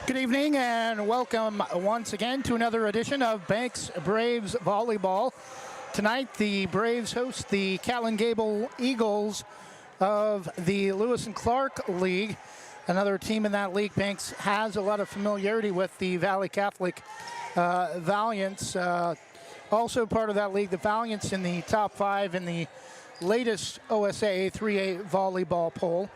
Good evening and welcome once again to another edition of Banks Braves Volleyball. Tonight the Braves host the Catlin Gabel Eagles of the Lewis and Clark League. Another team in that league Banks has a lot of familiarity with, the Valley Catholic Valiants. Also part of that league, the Valiants in the top 5 in the latest OSAA 3A volleyball poll.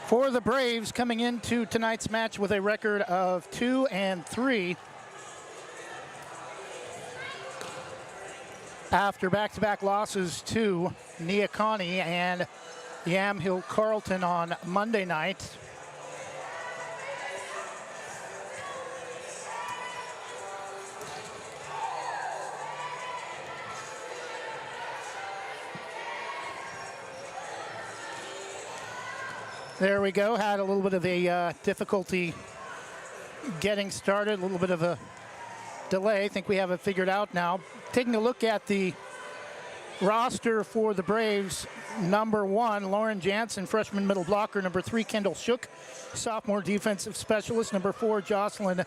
For the Braves, coming into tonight's match with a record of 2-3 after back-to-back losses to Neocani and Yamhill Carlton on Monday night. There we go, had a little bit of a difficulty getting started, a little bit of a delay. I think we have it figured out now. Taking a look at the roster for the Braves, number 1, Lauren Jansen, freshman middle blocker. Number 3, Kendall Shook, sophomore defensive specialist. Number 4, Jocelyn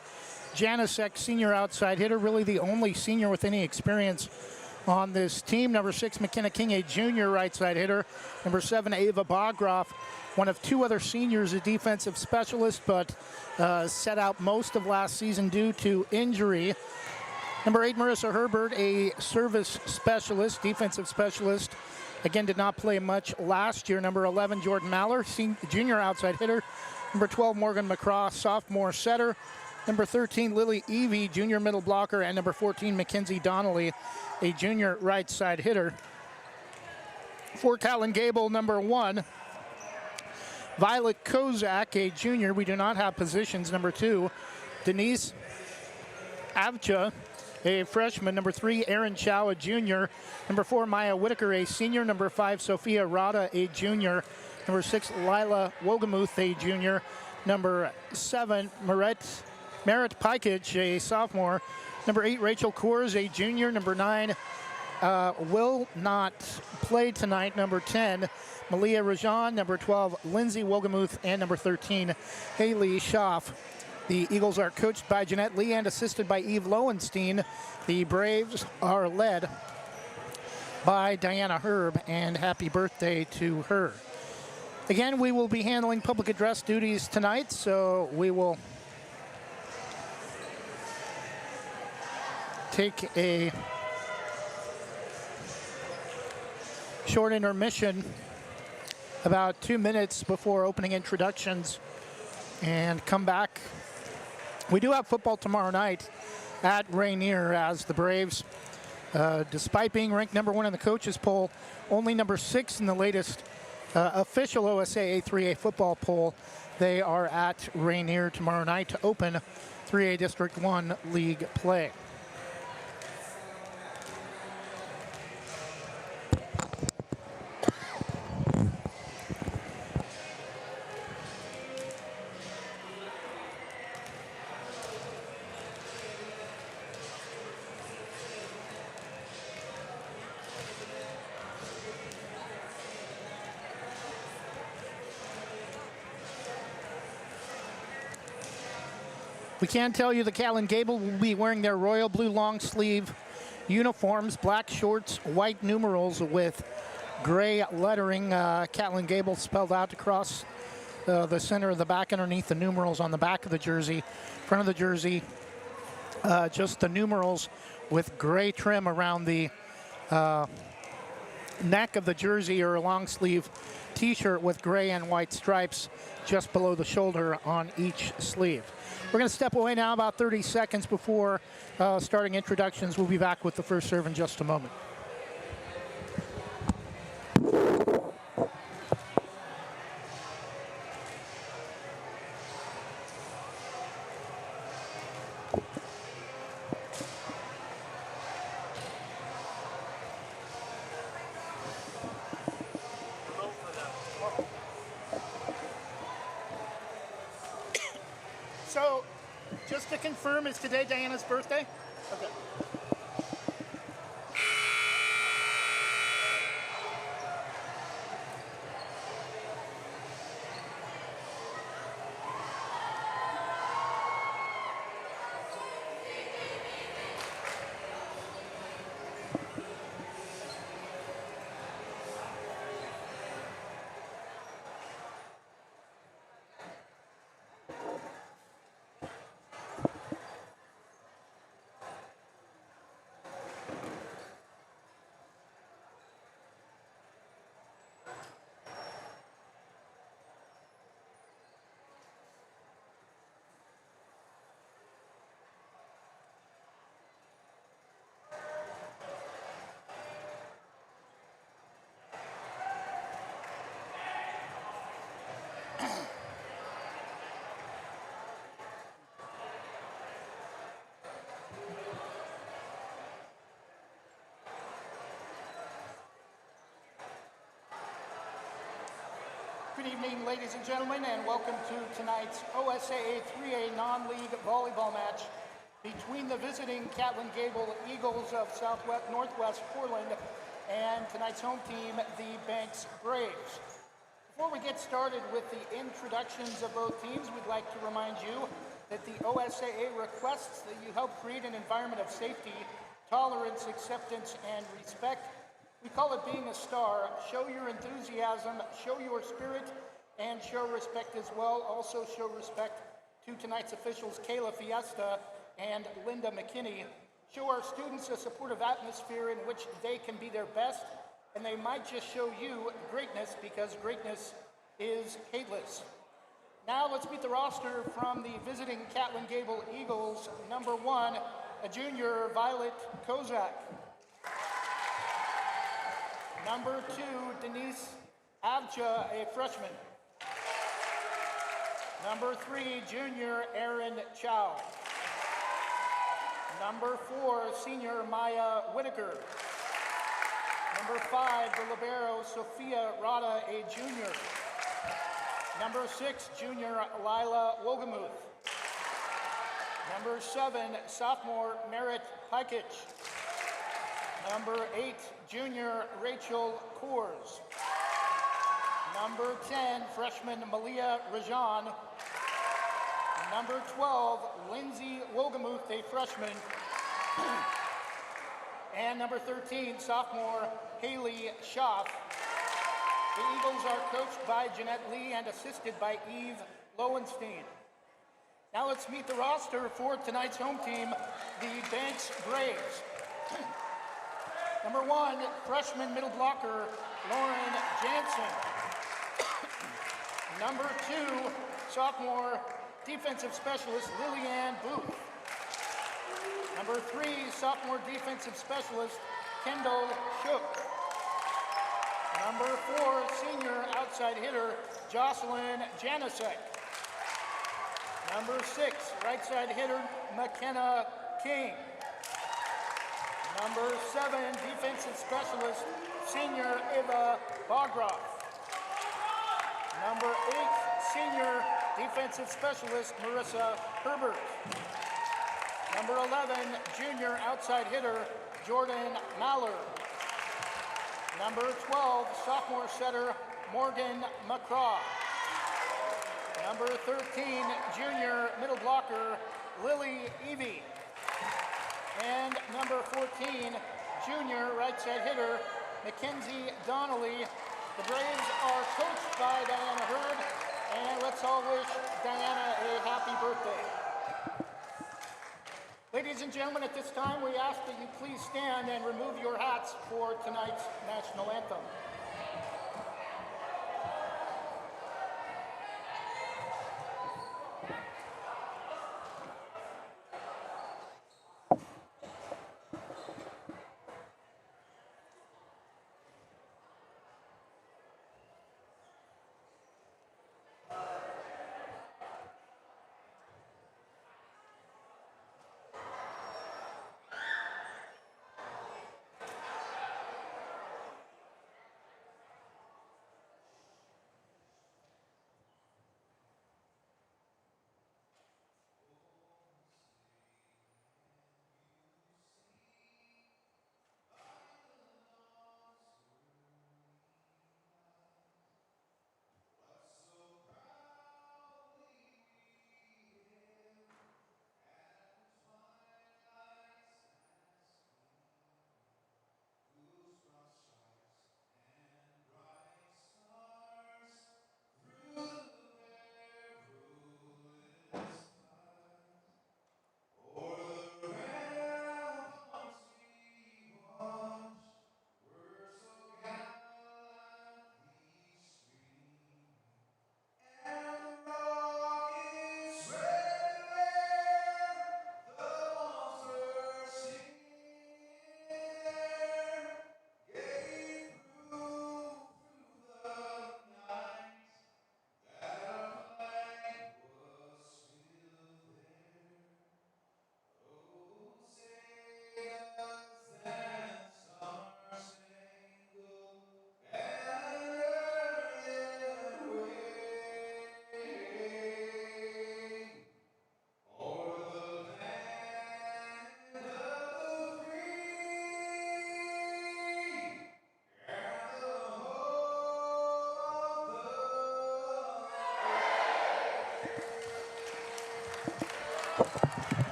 Janisek, senior outside hitter, really the only senior with any experience on this team. Number 6, McKenna King, a junior right side hitter. Number 7, Ava Bogroff, one of 2 other seniors, a defensive specialist, but set out most of last season due to injury. Number 8, Marissa Herbert, a service specialist, defensive specialist. Again, did not play much last year. Number 11, Jordan Maller, junior outside hitter. Number 12, Morgan McCraw, sophomore setter. Number 13, Lily Evie, junior middle blocker. And number 14, Mackenzie Donnelly, a junior right side hitter. For Catlin Gabel, number 1, Violet Kozak, a junior. We do not have positions. Number 2, Denise Avcha, a freshman. Number 3, Erin Chow, a junior. Number 4, Maya Whitaker, a senior. Number 5, Sophia Rada, a junior. Number 6, Lila Wogamuth, a junior. Number 7, Merritt Pikich, a sophomore. Number 8, Rachel Coors, a junior. Number 9, will not play tonight. Number 10, Malia Rajan. Number 12, Lindsay Wogamuth. And number 13, Haley Schaff. The Eagles are coached by Jeanette Lee and assisted by Eve Lowenstein. The Braves are led by Diana Herb, and happy birthday to her. Again, we will be handling public address duties tonight, so we will take a short intermission about 2 minutes before opening introductions and come back. We do have football tomorrow night at Rainier, as the Braves, despite being ranked number 1 in the coaches poll, only number 6 in the latest official OSAA 3A football poll. They are at Rainier tomorrow night to open 3A District 1 league play. We can tell you the Catlin Gabel will be wearing their royal blue long sleeve uniforms, black shorts, white numerals with gray lettering. Catlin Gabel spelled out across the center of the back underneath the numerals on the back of the jersey. Front of the jersey, just the numerals with gray trim around the neck of the jersey, or a long sleeve t-shirt with gray and white stripes just below the shoulder on each sleeve. We're going to step away now about 30 seconds before starting introductions. We'll be back with the first serve in just a moment. So, just to confirm, is today Diana's birthday? Okay. Good evening, ladies and gentlemen, and welcome to tonight's OSAA 3A non-league volleyball match between the visiting Catlin Gabel Eagles of Northwest Portland and tonight's home team, the Banks Braves. Before we get started with the introductions of both teams, we'd like to remind you that the OSAA requests that you help create an environment of safety, tolerance, acceptance, and respect. We call it being a star. Show your enthusiasm, show your spirit, and show respect as well. Also show respect to tonight's officials, Kayla Fiesta and Linda McKinney. Show our students a supportive atmosphere in which they can be their best, and they might just show you greatness because greatness is hateless. Now let's meet the roster from the visiting Catlin Gabel Eagles. Number 1, a junior, Violet Kozak. Number 2, Denise Avja, a freshman. Number 3, junior, Aaron Chow. Number 4, senior, Maya Whitaker. Number 5, the libero, Sophia Rada, a junior. Number 6, junior, Lila Wogamuth. Number 7, sophomore, Merritt Pikich. Number 8, junior, Rachel Coors. Number 10, freshman, Malia Rajan. Number 12, Lindsay Wogamuth, a freshman. And number 13, sophomore, Haley Schaff. The Eagles are coached by Jeanette Lee and assisted by Eve Lowenstein. Now let's meet the roster for tonight's home team, the Banks Braves. Number 1, freshman middle blocker, Lauren Jansen. Number 2, sophomore defensive specialist, Lillian Booth. Number 3, sophomore defensive specialist, Kendall Shook. Number 4, senior outside hitter, Jocelyn Janisek. Number 6, right side hitter, McKenna King. Number 7, defensive specialist, senior Eva Bogroff. Number 8, senior defensive specialist, Marissa Herbert. Number 11, junior outside hitter, Jordan Maller. Number 12, sophomore setter, Morgan McCraw. Number 13, junior middle blocker, Lily Evie. And number 14, junior right side hitter, Mackenzie Donnelly. The Braves are coached by Diana Hurd, and let's all wish Diana a happy birthday. Ladies and gentlemen, at this time, we ask that you please stand and remove your hats for tonight's national anthem.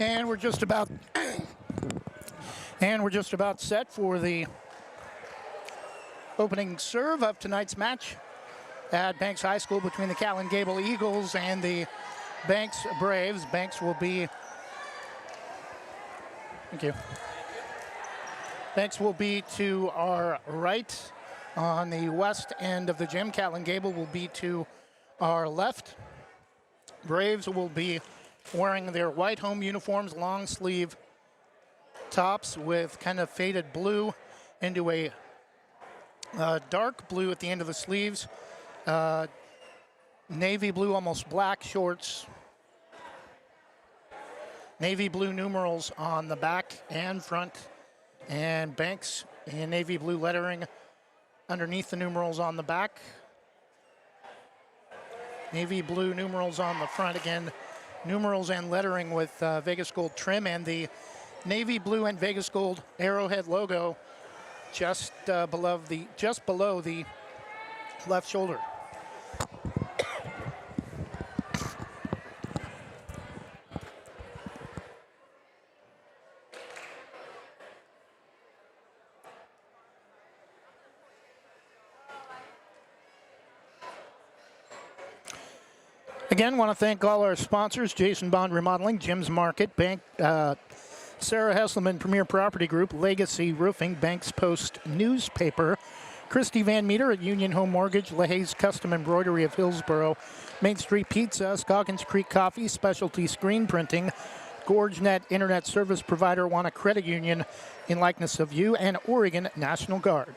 And we're just about set for the opening serve of tonight's match at Banks High School between the Catlin Gabel Eagles and the Banks Braves. Banks will be, thank you. Banks will be to our right on the west end of the gym. Catlin Gabel will be to our left. Braves will be wearing their white home uniforms, long sleeve tops with kind of faded blue into a dark blue at the end of the sleeves. Navy blue, almost black shorts. Navy blue numerals on the back and front. And Banks in navy blue lettering underneath the numerals on the back. Navy blue numerals on the front. Again, numerals and lettering with Vegas gold trim, and the navy blue and Vegas gold arrowhead logo just below the left shoulder. Again, want to thank all our sponsors: Jason Bond Remodeling, Jim's Market, Bank, Sarah Hesselman Premier Property Group, Legacy Roofing, Banks Post Newspaper, Christy Van Meter at Union Home Mortgage, LaHaye's Custom Embroidery of Hillsboro, Main Street Pizza, Scoggins Creek Coffee, Specialty Screen Printing, GorgeNet Internet Service Provider, Wanna Credit Union in likeness of you, and Oregon National Guard.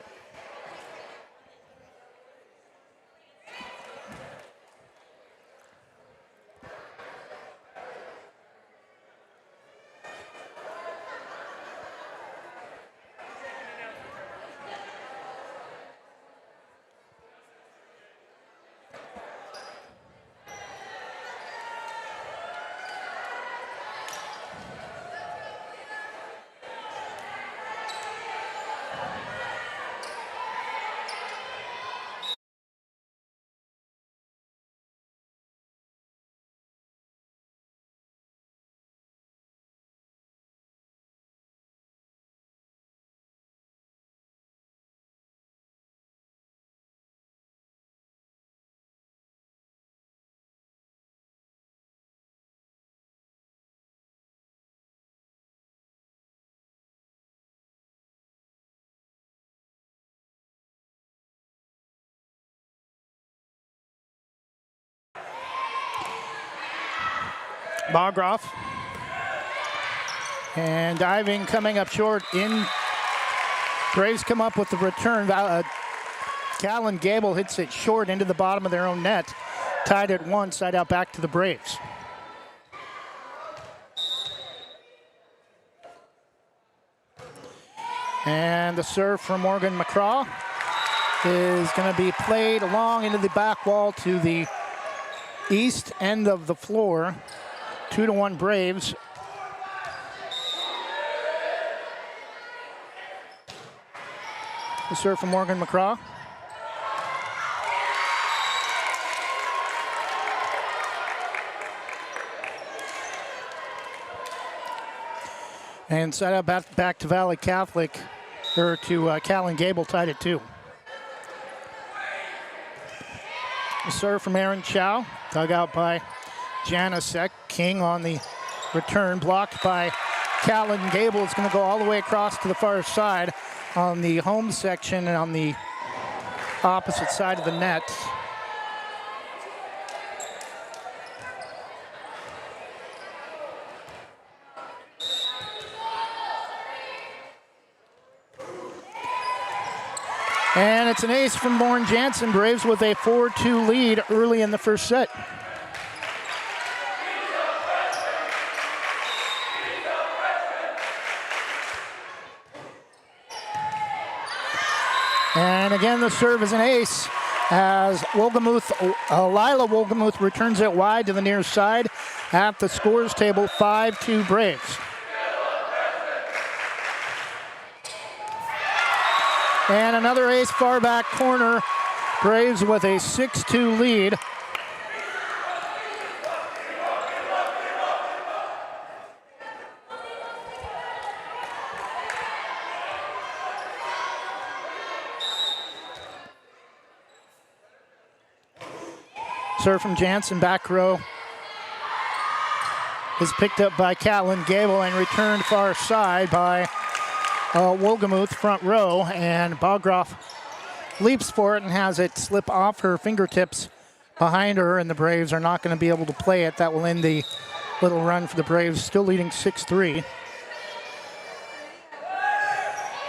Bogroff. And diving coming up short in. Braves come up with the return. Catlin Gabel hits it short into the bottom of their own net. Tied at one, side out back to the Braves. And the serve from Morgan McCraw is going to be played along into the back wall to the east end of the floor. 2-1 Braves. The serve from Morgan McCraw. And set up back to Valley Catholic, or to Catlin Gabel, tied at 2. The serve from Aaron Chow, dug out by Janicek. King on the return, blocked by Catlin Gabel. It's going to go all the way across to the far side on the home section and on the opposite side of the net. And it's an ace from Bourne Jansen. Braves with a 4-2 lead early in the first set. And again, the serve is an ace as Wolgemuth, Lila Wolgemuth returns it wide to the near side at the scores table, 5-2 Braves. And another ace far back corner. Braves with a 6-2 lead. Serve from Jansen, back row is picked up by Catlin Gabel and returned far side by Wolgemuth, front row, and Bogroff leaps for it and has it slip off her fingertips behind her, and the Braves are not going to be able to play it. That will end the little run for the Braves, still leading 6-3.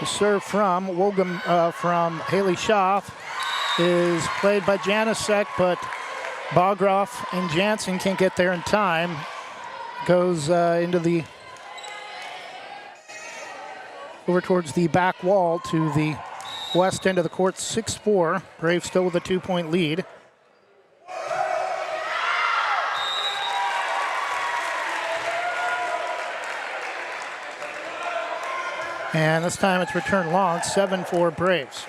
The serve from from Haley Schaff is played by Janicek, but Bogroff and Jansen can't get there in time. Goes into the over towards the back wall to the west end of the court, 6-4. Braves still with a 2-point lead. And this time it's returned long, 7-4 Braves.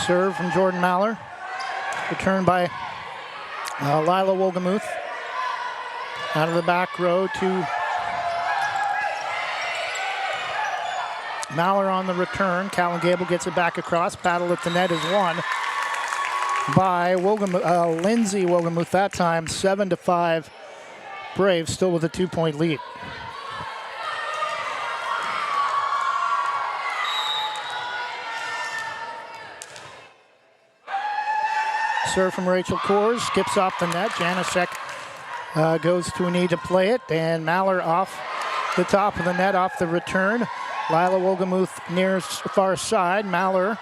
Serve from Jordan Maller. Returned by Lila Wolgemuth. Out of the back row to Maller on the return. Catlin Gabel gets it back across. Battle at the net is won by Lindsay Wolgemuth that time, 7-5 Braves, still with a 2-point lead. Serve from Rachel Kors, skips off the net. Janicek goes to a knee to play it, and Maller off the top of the net off the return. Lila Wolgemuth near far side. Maller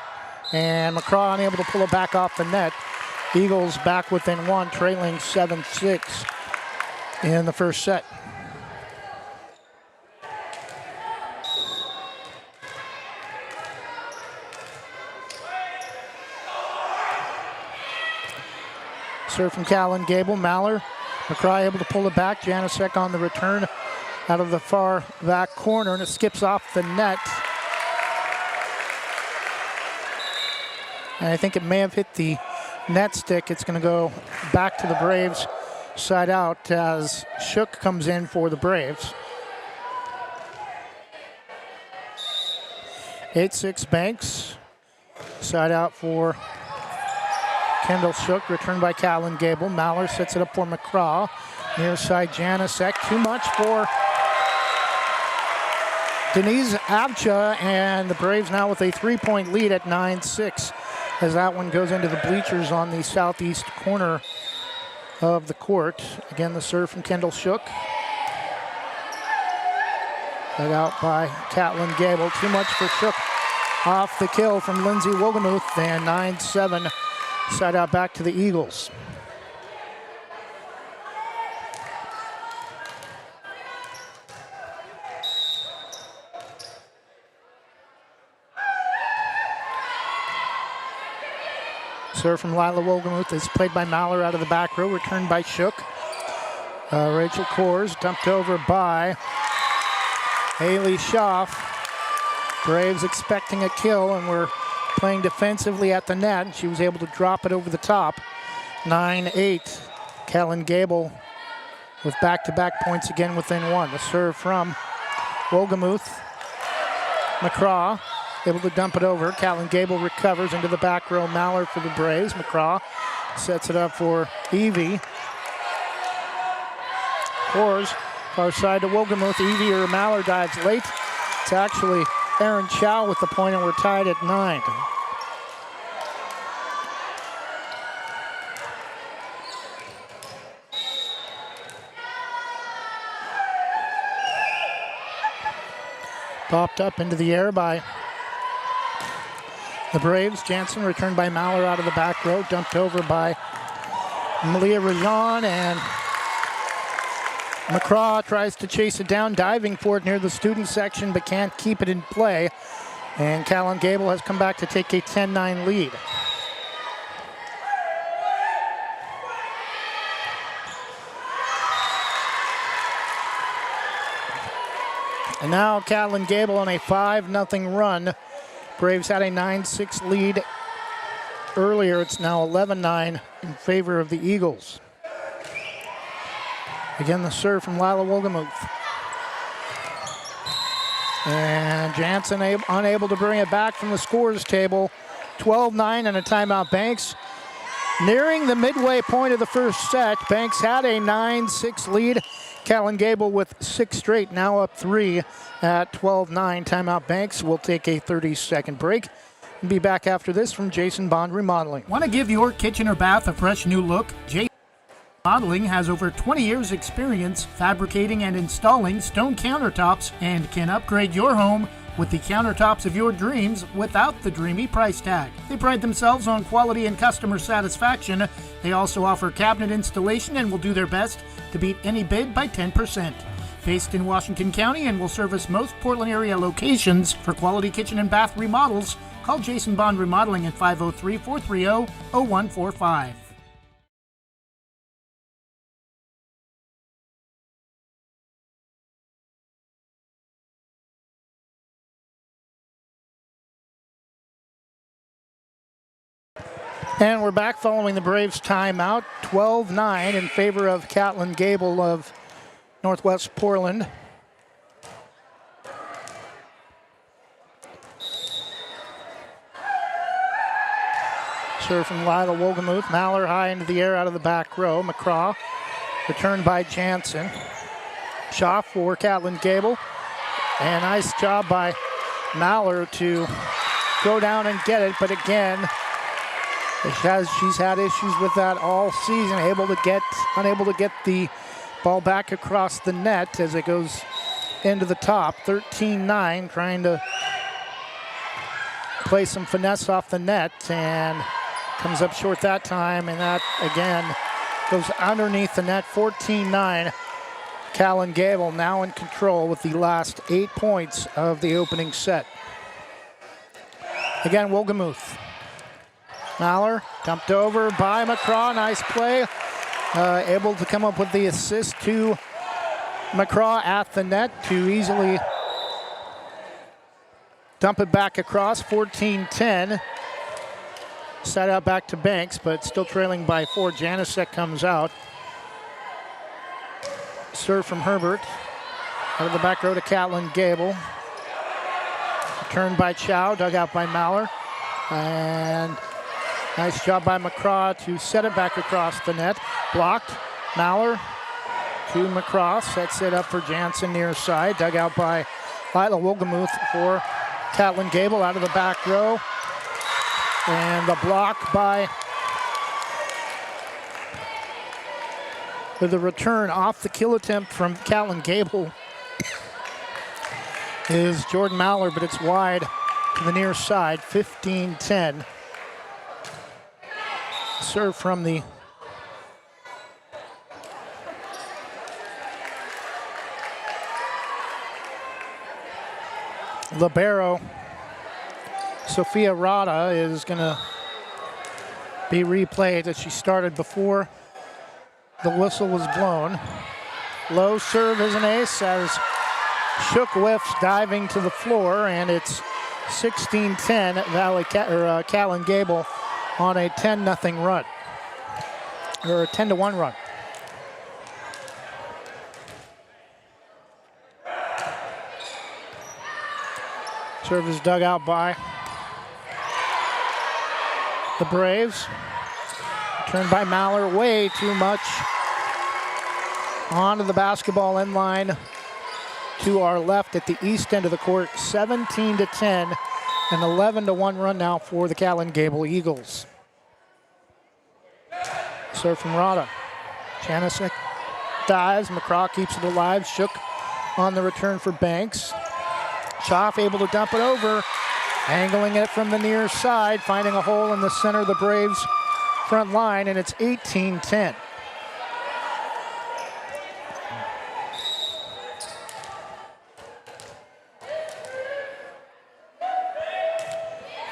and McCraw unable to pull it back off the net. Eagles back within one, trailing 7-6 in the first set. Serve from Catlin Gabel. Maller, McCraw able to pull it back. Janicek on the return out of the far back corner, and it skips off the net. And I think it may have hit the net stick. It's going to go back to the Braves side out as Shook comes in for the Braves. 8-6 Banks. Side out for Kendall Shook, returned by Catlin Gabel. Maller sets it up for McCraw. Near side Janicek. Too much for Denise Avcha, and the Braves now with a 3-point lead at 9-6 as that one goes into the bleachers on the southeast corner of the court. Again, the serve from Kendall Shook. Dug out by Catlin Gabel. Too much for Shook. Off the kill from Lindsay Wolgemuth, and 9-7. Side out back to the Eagles. Serve from Lila Wolgemuth is played by Maller out of the back row, returned by Shook. Rachel Kors dumped over by Haley Schaff. Braves expecting a kill, and we're playing defensively at the net, and she was able to drop it over the top. 9-8. Catlin Gabel with back-to-back points again within one. The serve from Wolgemuth. McCraw able to dump it over. Catlin Gabel recovers into the back row. Maller for the Braves. McCraw sets it up for Evie. Kors far side to Wolgemuth. Evie or Maller dives late. It's actually Aaron Chow with the point, and we're tied at 9. Popped up into the air by the Braves. Jansen returned by Maller out of the back row. Dumped over by Malia Rajan, and McCraw tries to chase it down, diving for it near the student section, but can't keep it in play. And Catlin Gabel has come back to take a 10-9 lead. And now Catlin Gabel on a 5-0 run. Braves had a 9-6 lead earlier. It's now 11-9 in favor of the Eagles. Again, the serve from Lila Wolgemuth. And Jansen unable to bring it back from the scores table. 12-9 and a timeout, Banks. Nearing the midway point of the first set, Banks had a 9-6 lead. Catlin Gabel with 6 straight, now up 3 at 12-9. Timeout, Banks. We'll take a 30-second break and be back after this from Jason Bond Remodeling. Want to give your kitchen or bath a fresh new look? Jason Remodeling has over 20 years experience fabricating and installing stone countertops and can upgrade your home with the countertops of your dreams without the dreamy price tag. They pride themselves on quality and customer satisfaction. They also offer cabinet installation and will do their best to beat any bid by 10%. Based in Washington County and will service most Portland area locations. For quality kitchen and bath remodels, call Jason Bond Remodeling at 503-430-0145. And we're back following the Braves timeout. 12-9 in favor of Catlin Gabel of Northwest Portland. Serve from Lila Wolgemuth. Maller high into the air out of the back row. McCraw returned by Jansen. Shaw for Catlin Gabel. And nice job by Maller to go down and get it, but again, she's had issues with that all season, unable to get the ball back across the net as it goes into the top. 13-9, trying to play some finesse off the net and comes up short that time, and that again goes underneath the net. 14-9. Catlin Gabel now in control with the last 8 points of the opening set. Again, Wolgemuth. Maller dumped over by McCraw. Nice play. Able to come up with the assist to McCraw at the net to easily dump it back across. 14-10. Set out back to Banks, but still trailing by 4. Janicek comes out. Serve from Herbert. Out of the back row to Catlin Gabel. Returned by Chow, dug out by Maller. And nice job by McCraw to set it back across the net. Blocked. Maller to McCraw. Sets it up for Jansen near side. Dug out by Lila Wolgemuth for Catlin Gabel out of the back row. And the block by, with the return off the kill attempt from Catlin Gabel, is Jordan Maller, but it's wide to the near side. 15-10. Serve from the libero. Sophia Rada is going to be replayed as she started before the whistle was blown. Low serve is an ace as Shook whiffs diving to the floor, and it's 16-10 Catlin Gabel on a 10-0 run, or a 10-1 run. Serve is dug out by the Braves. Turned by Maller, way too much onto the basketball end line to our left at the east end of the court. 17-10, an 11-1 run now for the Catlin Gabel Eagles. Serve from Rada. Janicek dives, McCraw keeps it alive. Shook on the return for Banks. Schaff able to dump it over, angling it from the near side, finding a hole in the center of the Braves' front line, and it's 18-10.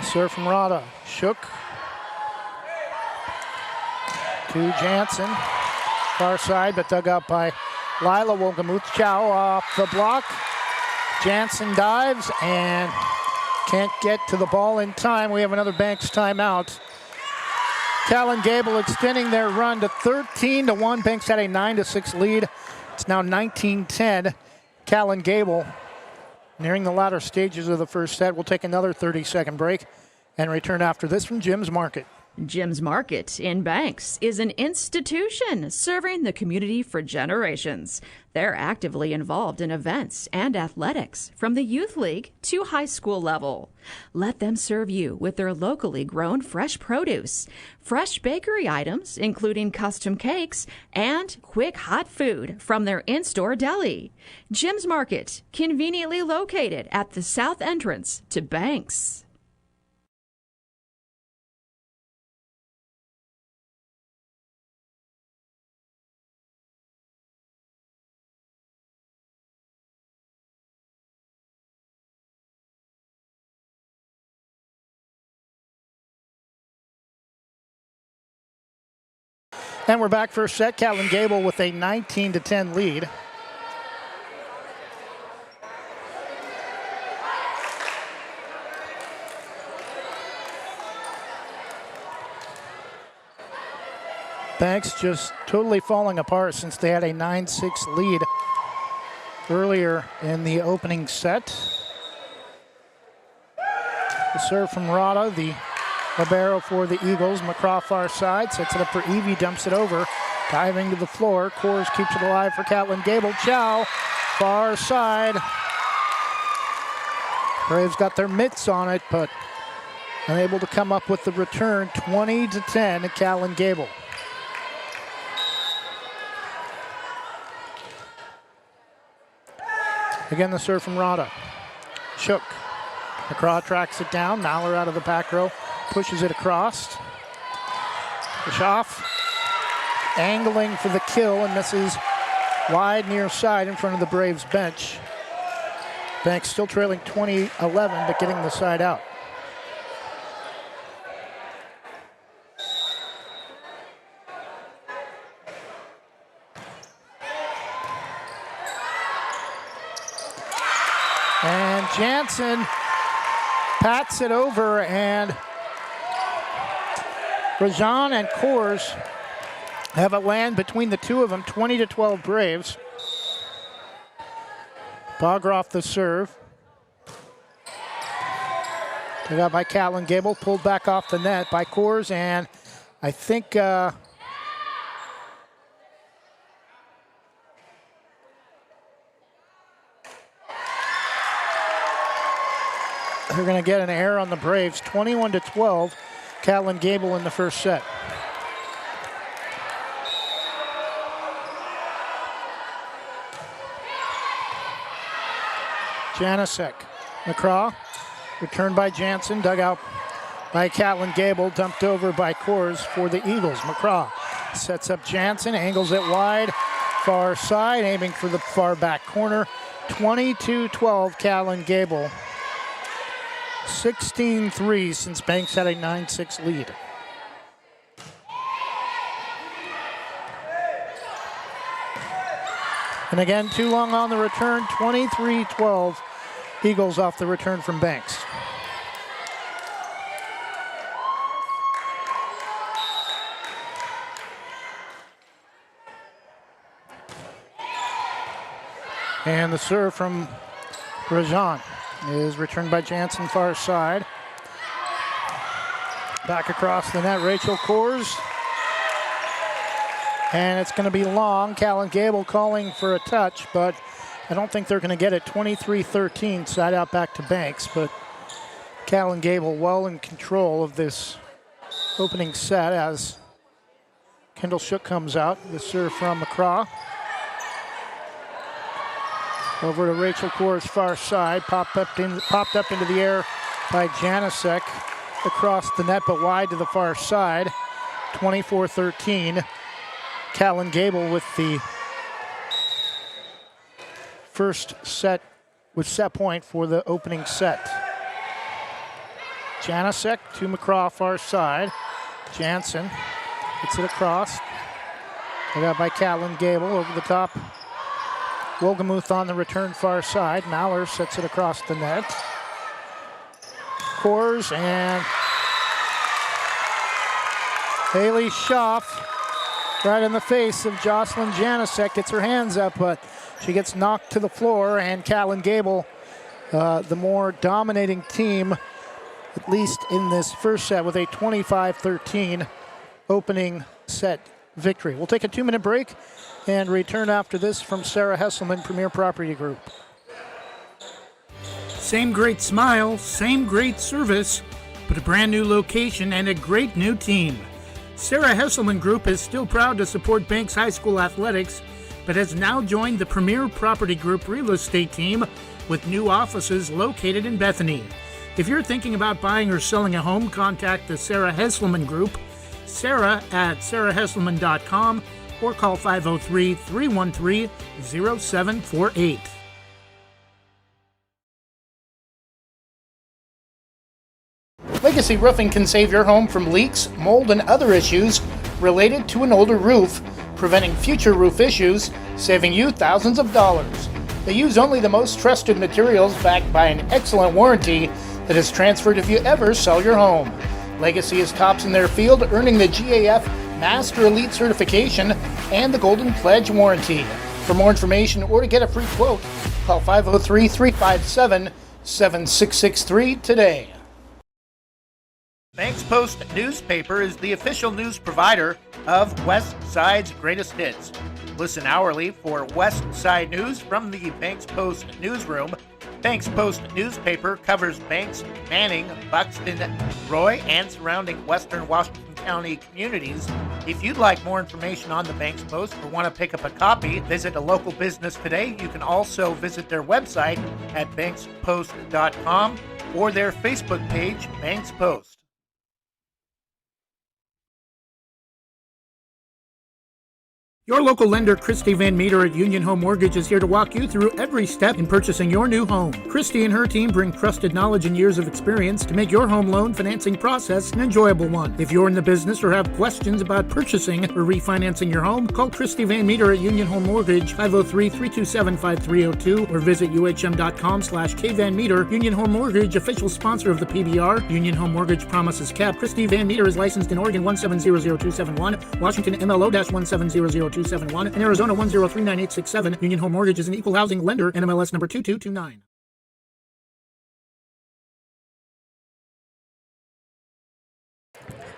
Serve from Rada. Shook to Jansen. Far side, but dug out by Lila Wolgemuth. Chow off the block. Jansen dives and can't get to the ball in time. We have another Banks timeout. Catlin Gabel extending their run to 13-1. Banks had a 9-6 lead. It's now 19-10. Catlin Gabel nearing the latter stages of the first set. We'll take another 30-second break and return after this from Jim's Market. Jim's Market in Banks is an institution serving the community for generations. They're actively involved in events and athletics from the youth league to high school level. Let them serve you with their locally grown fresh produce, fresh bakery items, including custom cakes, and quick hot food from their in-store deli. Jim's Market, conveniently located at the south entrance to Banks. And we're back first set. Catlin Gabel with a 19-10 lead. Banks just totally falling apart since they had a 9-6 lead earlier in the opening set. The serve from Rada, the libero for the Eagles. McCraw far side, sets it up for Evie, dumps it over. Diving to the floor, Coors keeps it alive for Catlin Gabel. Chow, far side. Braves got their mitts on it, but unable to come up with the return. 20-10 at Catlin Gabel. Again, the serve from Rada. Shook. McCraw tracks it down. Mallor out of the back row. Pushes it across. Bischoff angling for the kill and misses wide near side in front of the Braves bench. Banks still trailing 20-11, but getting the side out. And Jansen pats it over, and Rajan and Coors have it land between the two of them. 20-12 Braves. Bogroff the serve. Took out by Catlin Gabel, pulled back off the net by Coors, and I think they're going to get an error on the Braves. 21-12, Catlin Gabel in the first set. Janasek, McCraw, returned by Jansen, dug out by Catlin Gabel, dumped over by Coors for the Eagles. McCraw sets up Jansen, angles it wide, far side, aiming for the far back corner. 22-12, Catlin Gabel. 16-3 since Banks had a 9-6 lead. And again, too long on the return. 23-12, Eagles off the return from Banks. And the serve from Rajan is returned by Jansen far side. Back across the net, Rachel Coors. And it's going to be long. Catlin Gabel calling for a touch, but I don't think they're going to get it. 23-13, side out back to Banks, but Catlin Gabel well in control of this opening set as Kendall Shook comes out. The serve from McCraw. Over to Rachel Coors far side, popped up into the air by Janasek across the net, but wide to the far side. 24-13. Catlin Gabel with the first set with set point for the opening set. Janasek to McCraw far side. Jansen gets it across. Got out by Catlin Gabel over the top. Wogemuth on the return far side. Mallor sets it across the net. Coors and Haley Schaff right in the face of Jocelyn Janasek. Gets her hands up, but she gets knocked to the floor, and Catlin Gabel the more dominating team, at least in this first set, with a 25-13 opening set victory. We'll take a 2-minute break and return after this from Sarah Hesselman, Premier Property Group. Same great smile, same great service, but a brand new location and a great new team. Sarah Hesselman Group is still proud to support Banks High School athletics, but has now joined the Premier Property Group real estate team with new offices located in Bethany. If you're thinking about buying or selling a home, contact the Sarah Hesselman Group, Sarah at sarahhesselman.com, or call 503-313-0748. Legacy Roofing can save your home from leaks, mold, and other issues related to an older roof, preventing future roof issues, saving you thousands of dollars. They use only the most trusted materials backed by an excellent warranty that is transferred if you ever sell your home. Legacy is tops in their field, earning the GAF Master Elite certification and the Golden Pledge warranty. For more information or to get a free quote, call 503-357-7663 today. Banks Post newspaper is the official news provider of West Side's greatest hits. Listen hourly for West Side news from the Banks Post newsroom. Banks Post newspaper covers Banks, Manning, Buxton, Roy, and surrounding western Washington County communities. If you'd like more information on the Banks Post or want to pick up a copy, visit a local business today. You can also visit their website at bankspost.com or their Facebook page, Banks Post. Your local lender, Christy Van Meter at Union Home Mortgage, is here to walk you through every step in purchasing your new home. Christy and her team bring trusted knowledge and years of experience to make your home loan financing process an enjoyable one. If you're in the business or have questions about purchasing or refinancing your home, call Christy Van Meter at Union Home Mortgage, 503-327-5302, or visit uhm.com/kvanmeter. Union Home Mortgage, official sponsor of the PBR. Union Home Mortgage promises cap. Christy Van Meter is licensed in Oregon 1700271, Washington MLO-1700271, and Arizona 1039867. Union Home Mortgage is an equal housing lender, NMLS number 2229.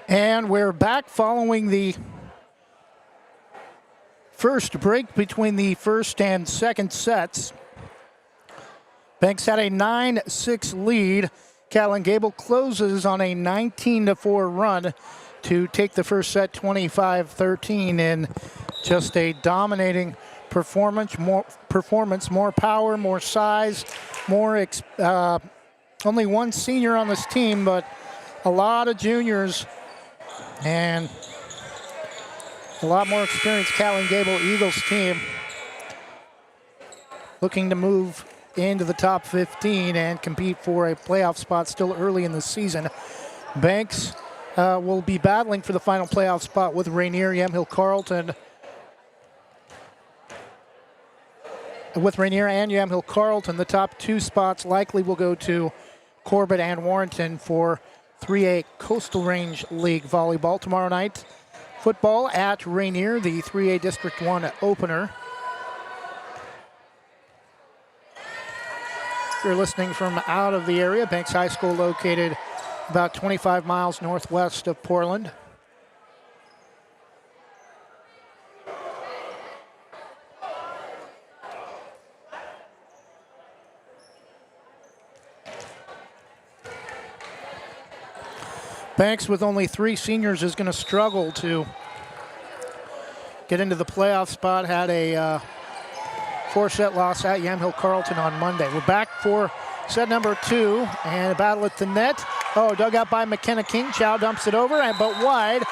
And we're back following the first break between the first and second sets. Banks had a 9-6 lead. Catlin Gabel closes on a 19-4 run to take the first set 25-13 in just a dominating performance, more power, more size, only one senior on this team, but a lot of juniors and a lot more experienced Catlin Gabel Eagles team looking to move into the top 15 and compete for a playoff spot still early in the season. Banks will be battling for the final playoff spot with Rainier, Yamhill Carleton. With Rainier and Yamhill Carleton, the top two spots likely will go to Corbett and Warrenton for 3A Coastal Range League volleyball tomorrow night. Football at Rainier, the 3A District 1 opener. If you're listening from out of the area, Banks High School located about 25 miles northwest of Portland. Banks, with only 3 seniors, is going to struggle to get into the playoff spot. Had a 4-set loss at Yamhill Carleton on Monday. We're back for set number 2 and a battle at the net. Oh, dug out by McKenna King. Chow dumps it over, but wide.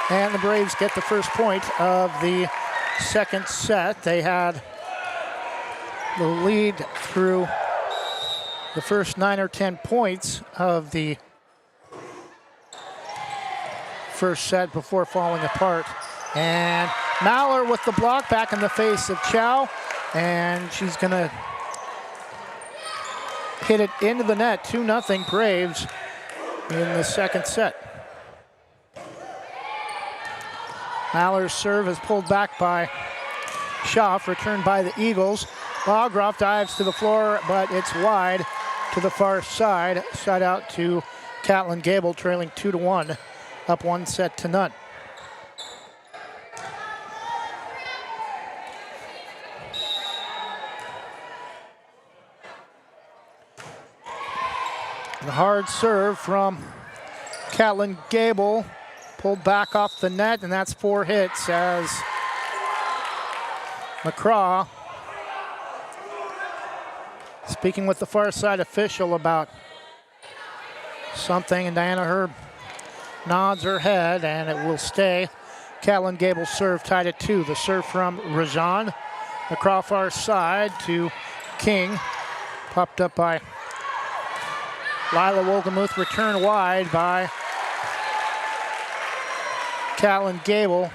And the Braves get the first point of the second set. They had the lead through the first 9 or 10 points of the first set before falling apart. And Maller with the block back in the face of Chow. And she's going to hit it into the net. 2-0 Braves in the second set. Maller's serve is pulled back by Schaff, returned by the Eagles. Bogroff dives to the floor, but it's wide. to the far side. Side out to Catlin Gabel, trailing 2-1, up 1-0. The hard serve from Catlin Gabel, pulled back off the net, and that's 4 hits as McCraw speaking with the far side official about something, and Diana Herb nods her head, and it will stay. Catlin Gabel's serve tied at 2. The serve from Rajan. McCraw far side to King. Popped up by Lila Wolgemuth, return wide by Catlin Gabel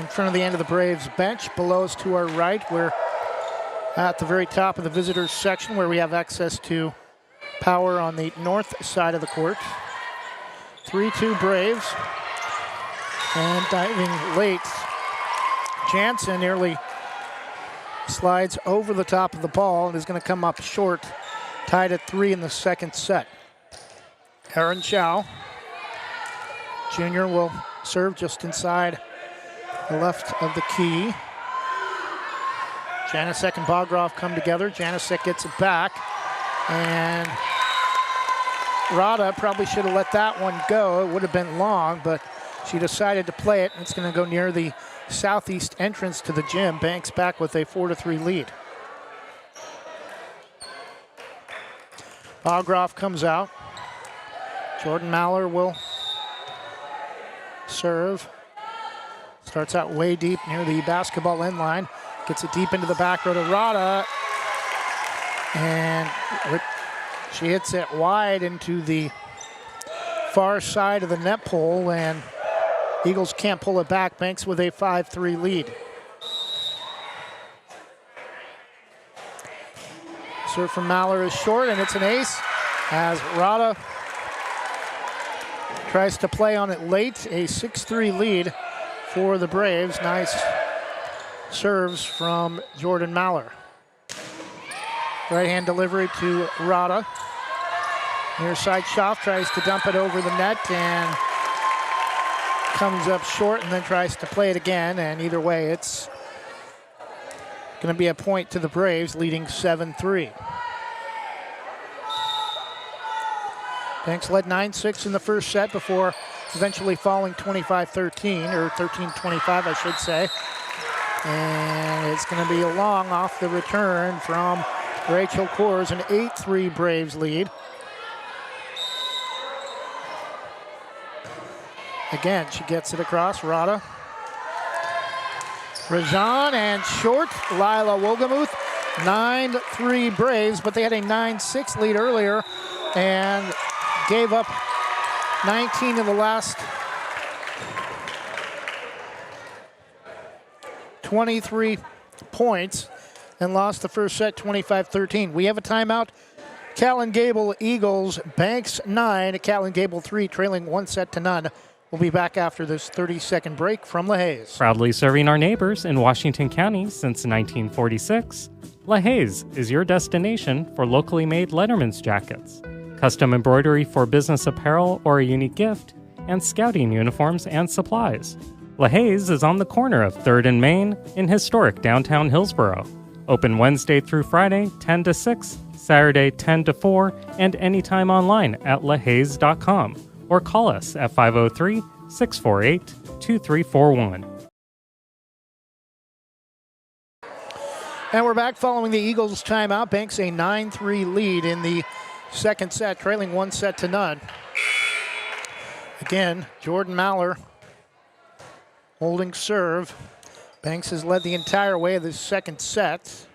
in front of the end of the Braves bench. Below us to our right, we're at the very top of the visitors section where we have access to power on the north side of the court. 3-2 Braves. And diving late, Jansen nearly slides over the top of the ball and is going to come up short. Tied at 3 in the second set. Aaron Chow Jr. will serve just inside the left of the key. Janasek and Bogrov come together. Janasek gets it back, and Rada probably should have let that one go. It would have been long, but she decided to play it. It's going to go near the southeast entrance to the gym. Banks back with a 4-3 lead. Bogrov comes out. Jordan Maller will serve. Starts out way deep near the basketball end line. Gets it deep into the back row to Rada. And she hits it wide into the far side of the net pole, and Eagles can't pull it back. Banks with a 5-3 lead. Serve from Maller is short, and it's an ace as Rada tries to play on it late. A 6-3 lead for the Braves. Nice serves from Jordan Maller. Right-hand delivery to Rada. Near side Schaaf tries to dump it over the net and comes up short and then tries to play it again. And either way, it's going to be a point to the Braves, leading 7-3. Banks led 9-6 in the first set before eventually falling 25-13, or 13-25, I should say. And it's going to be a long off the return from Rachel Coors, an 8-3 Braves lead. Again, she gets it across. Rada. Rajan and short. Lila Wolgemuth. 9-3 Braves, but they had a 9-6 lead earlier and gave up 19 in the last 23 points and lost the first set 25-13. We have a timeout. Catlin Gabel Eagles, Banks 9, Catlin Gabel 3, trailing 1-0. We'll be back after this 30-second break from LaHaye. Proudly serving our neighbors in Washington County since 1946, LaHaye is your destination for locally made Letterman's jackets, custom embroidery for business apparel or a unique gift, and scouting uniforms and supplies. LaHaye is on the corner of 3rd and Main in historic downtown Hillsboro. Open Wednesday through Friday, 10 to 6, Saturday, 10 to 4, and anytime online at lahays.com. Or call us at 503-648-2341. And we're back following the Eagles' timeout. Banks a 9-3 lead in the second set, trailing 1-0. Again, Jordan Maller holding serve. Banks has led the entire way of the second set.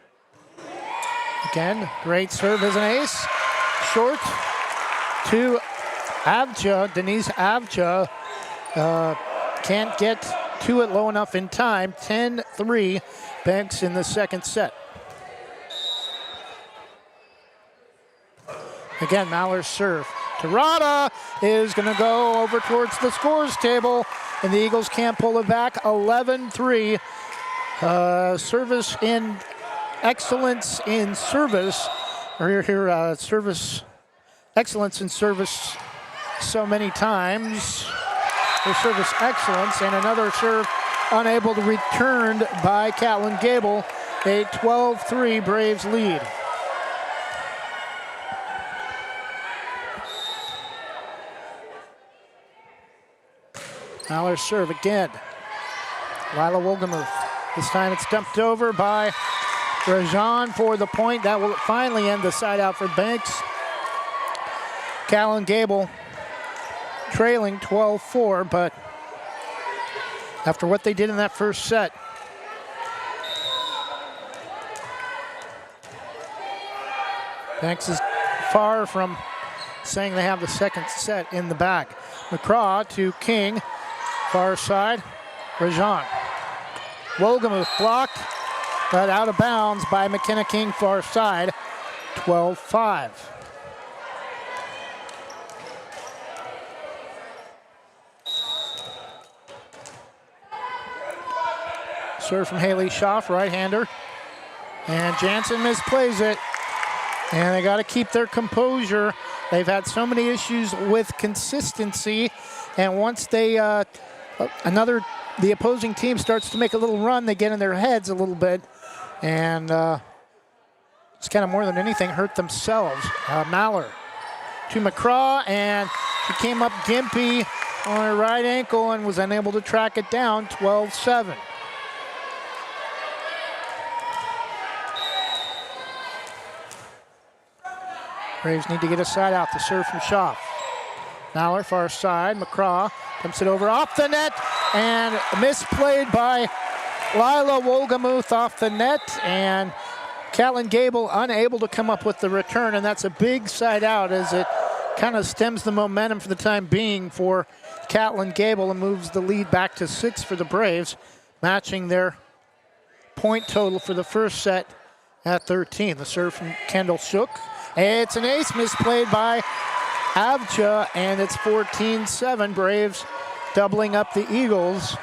Again, great serve as an ace. Short to Avja, Denise Avja, can't get to it low enough in time. 10-3, Banks in the second set. Again, Maller's serve to Rada is going to go over towards the scores table, and the Eagles can't pull it back. 11-3. Service in excellence in service Service excellence in service so many times. Their service excellence, and another serve unable to return by Catlin Gabel. A 12-3 Braves lead. Maller's serve again. Lila Wolgamuth. This time it's dumped over by Rajan for the point. That will finally end the side out for Banks. Catlin Gabel trailing 12-4, but after what they did in that first set, Banks is far from saying they have the second set in the bag. McCraw to King, far side, Rajan. Wolgamuth blocked, but out of bounds by McKenna King, far side, 12-5. Serve from Haley Schaff, right-hander. And Jansen misplays it. And they got to keep their composure. They've had so many issues with consistency. And once they, the opposing team starts to make a little run, they get in their heads a little bit. And it's kind of more than anything hurt themselves. Maller to McCraw, and she came up gimpy on her right ankle and was unable to track it down, 12-7. Braves need to get a side out. The serve from Schaff. Maller, far side. McCraw dumps it over off the net, and misplayed by Lila Wolgamuth off the net, and Catlin Gabel unable to come up with the return, and that's a big side out as it kind of stems the momentum for the time being for Catlin Gabel and moves the lead back to 6 for the Braves, matching their point total for the first set at 13. The serve from Kendall Shook. It's an ace misplayed by Avcha, and it's 14-7. Braves doubling up the Eagles.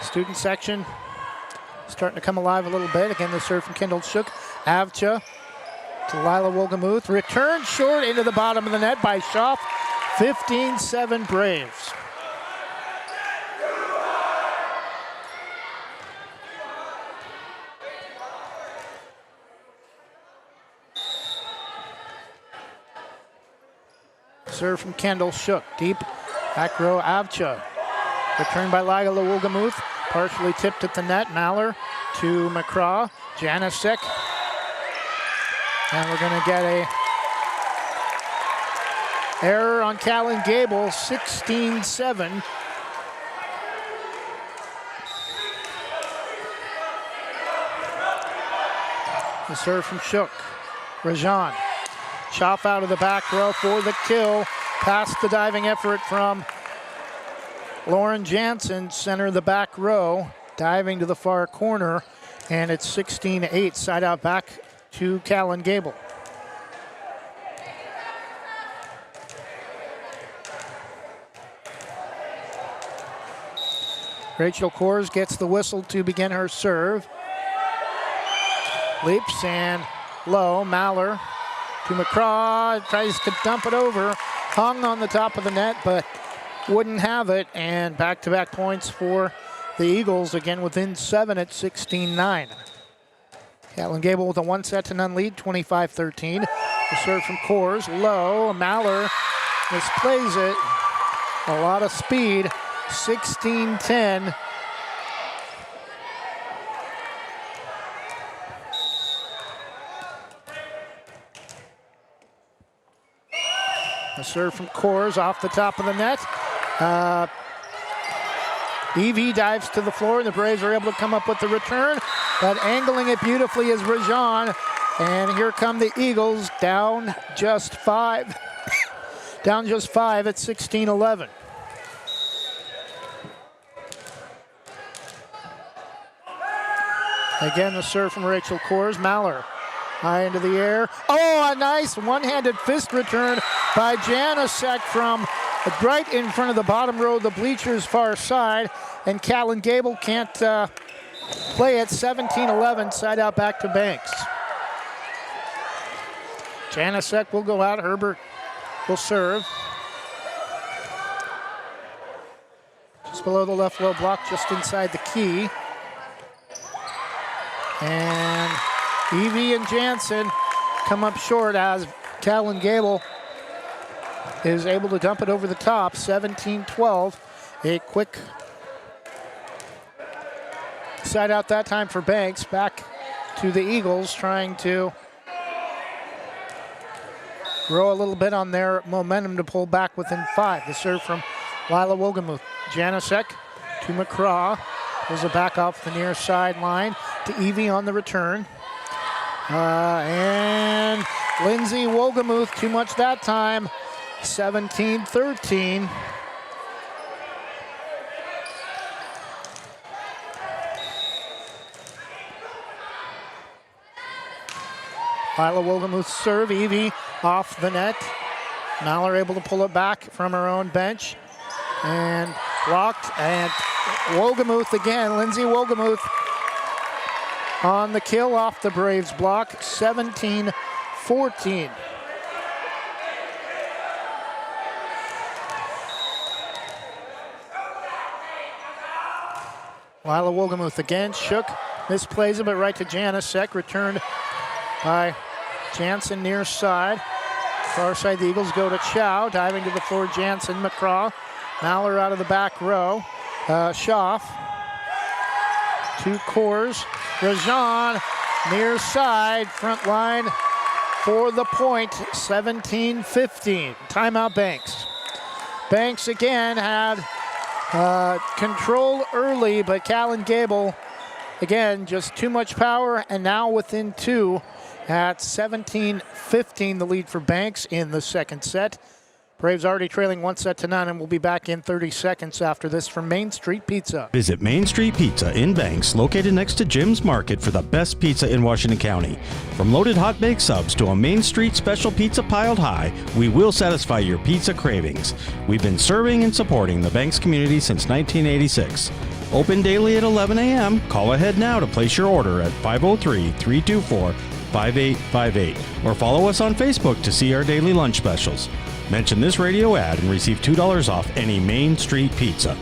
Student section starting to come alive a little bit. Again, the serve from Kendall Shook. Avcha to Lila Wolgamuth. Return short into the bottom of the net by Schaff. 15-7 Braves. Serve from Kendall Shook. Deep back row, Avcha. Return by Lila Wolgamuth. Partially tipped at the net. Maller to McCraw. Janicek. And we're going to get a error on Catlin Gabel. 16-7. The serve from Shook. Rajan. Schaff out of the back row for the kill. Past the diving effort from Lauren Jansen, center of the back row, diving to the far corner, and it's 16-8. Side out back to Catlin Gabel. Rachel Kors gets the whistle to begin her serve. Leaps and low. Maller to McCraw, tries to dump it over, hung on the top of the net, but wouldn't have it, and back-to-back points for the Eagles, again within 7 at 16-9. Catlin Gabel with a 1-0 lead, 25-13. The serve from Kors, low, Maller misplays it, a lot of speed, 16-10. The serve from Kors off the top of the net. Evie dives to the floor, and the Braves are able to come up with the return, but angling it beautifully is Rajan. And here come the Eagles, down just 5. Down just 5 at 16-11. Again, the serve from Rachel Kors. Maller high into the air. Oh, a nice one-handed fist return by Janicek from right in front of the bottom row of the bleachers far side. And Catlin Gabel can't play it. 17-11, side out back to Banks. Janasek will go out. Herbert will serve. Just below the left low block, just inside the key. And Evie and Jansen come up short as Catlin Gabel is able to dump it over the top. 17-12. A quick side out that time for Banks. Back to the Eagles, trying to grow a little bit on their momentum to pull back within 5. The serve from Lila Wogemuth. Janasek to McCraw. Pulls it back off the near sideline to Evie on the return. And Lindsay Wogemuth, too much that time. 17-13. Lila Wogemuth serve. Evie off the net. Maller able to pull it back from her own bench. And blocked. And Wogemuth again. Lindsay Wogemuth on the kill off the Braves block. 17-14. Lila Wogemuth again. Shook. Misplays it, but right to Janasek. Returned by Jansen near side. Far side, the Eagles go to Chow. Diving to the floor, Jansen, McCraw. Maller out of the back row. Schaff. 2 Coors. Rajan near side. Front line for the point. 17-15. Timeout Banks. Banks again had control early, but Catlin Gabel, again, just too much power, and now within 2 at 17-15, the lead for Banks in the second set. Braves already trailing 1-0 and we'll be back in 30 seconds after this from Main Street Pizza. Visit Main Street Pizza in Banks, located next to Jim's Market, for the best pizza in Washington County. From loaded hot baked subs to a Main Street special pizza piled high, we will satisfy your pizza cravings. We've been serving and supporting the Banks community since 1986. Open daily at 11 a.m. Call ahead now to place your order at 503-324-5858 or follow us on Facebook to see our daily lunch specials. Mention this radio ad and receive $2 off any Main Street pizza.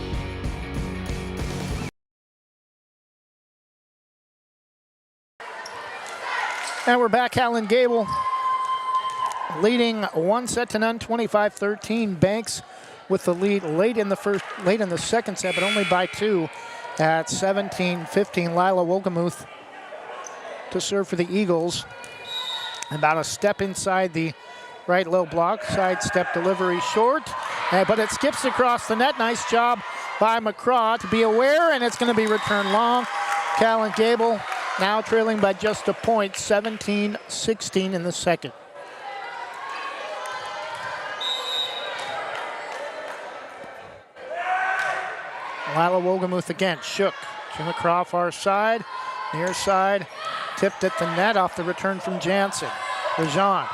And we're back. Catlin Gabel leading 1-0, 25-13. Banks with the lead late in the second set, but only by 2 at 17-15. Lila Wogemuth to serve for the Eagles. About a step inside the right low block. Side step delivery short, but it skips across the net. Nice job by McCraw to be aware, and it's going to be returned long. Catlin Gabel now trailing by just a point, 17-16 in the second. Lila Wogemuth again, shook to McCraw, far side, near side, tipped at the net off the return from Jansen. Rajan,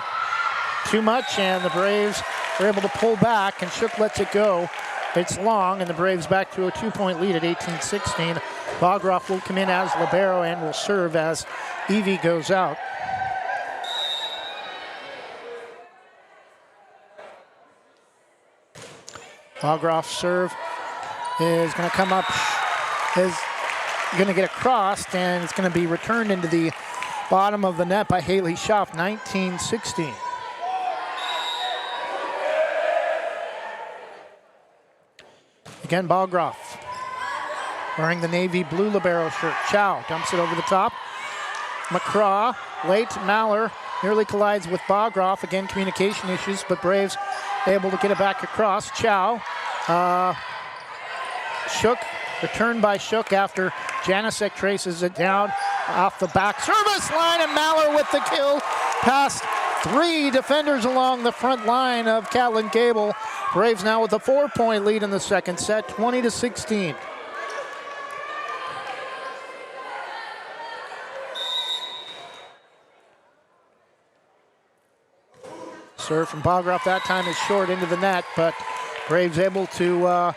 too much, and the Braves are able to pull back, and Shook lets it go. It's long, and the Braves back to a 2-point lead at 18-16. Bogroff will come in as libero and will serve as Evie goes out. Bogroff's serve is going to come up, is going to get across, and it's going to be returned into the bottom of the net by Haley Schaff, 19-16. Again, Bogroff wearing the navy blue libero shirt. Chow dumps it over the top. McCraw, late. Maller nearly collides with Bogroff. Again, communication issues, but Braves able to get it back across. Chow. Shook, returned by Shook after Janasek traces it down off the back service line, and Maller with the kill past 3 defenders along the front line of Catlin Gabel. Braves now with a 4-point lead in the second set, 20-16. Serve from Bogroff that time is short into the net, but Braves able to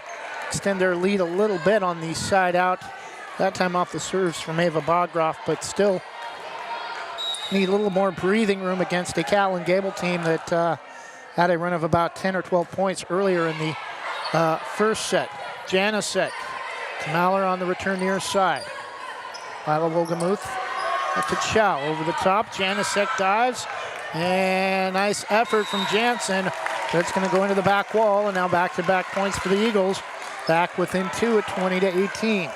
extend their lead a little bit on the side out. That time off the serves from Ava Bogroff, but still need a little more breathing room against a Catlin Gabel team that had a run of about 10 or 12 points earlier in the first set. Janicek to Maller on the return near side. Lila Wogemuth to Chow over the top. Janicek dives, and nice effort from Jansen. But it's going to go into the back wall, and now back-to-back points for the Eagles. Back within 2 at 20-18.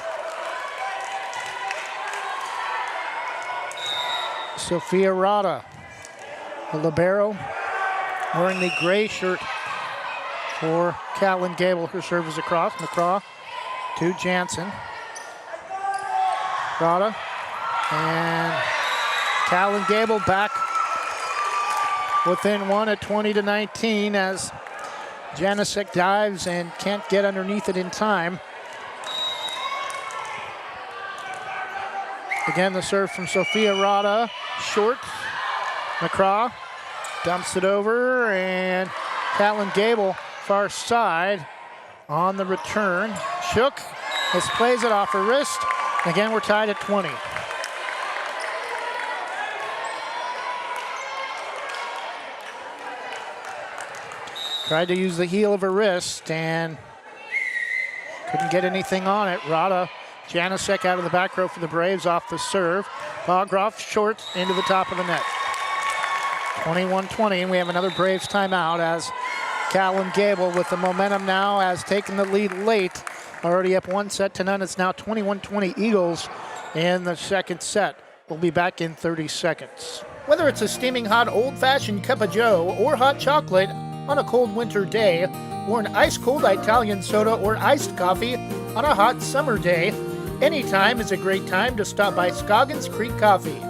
Sophia Rada, the libero, wearing the gray shirt for Catlin Gabel. Her serve is across. McCraw to Jansen. Rada and Catlin Gabel back within 1 at 20-19 as Janicek dives and can't get underneath it in time. Again, the serve from Sophia Rada, short. McCraw dumps it over, and Catlin Gabel, far side on the return. Shook, misplays it off her wrist. Again, we're tied at 20. Tried to use the heel of her wrist and couldn't get anything on it. Rada, Janicek out of the back row for the Braves off the serve. Bogroff short into the top of the net. 21-20, and we have another Braves timeout as Catlin Gabel with the momentum now has taken the lead late. Already up 1-0. It's now 21-20 Eagles in the second set. We'll be back in 30 seconds. Whether it's a steaming hot old-fashioned cup of joe or hot chocolate on a cold winter day, or an ice-cold Italian soda or iced coffee on a hot summer day, anytime is a great time to stop by Scoggins Creek Coffee.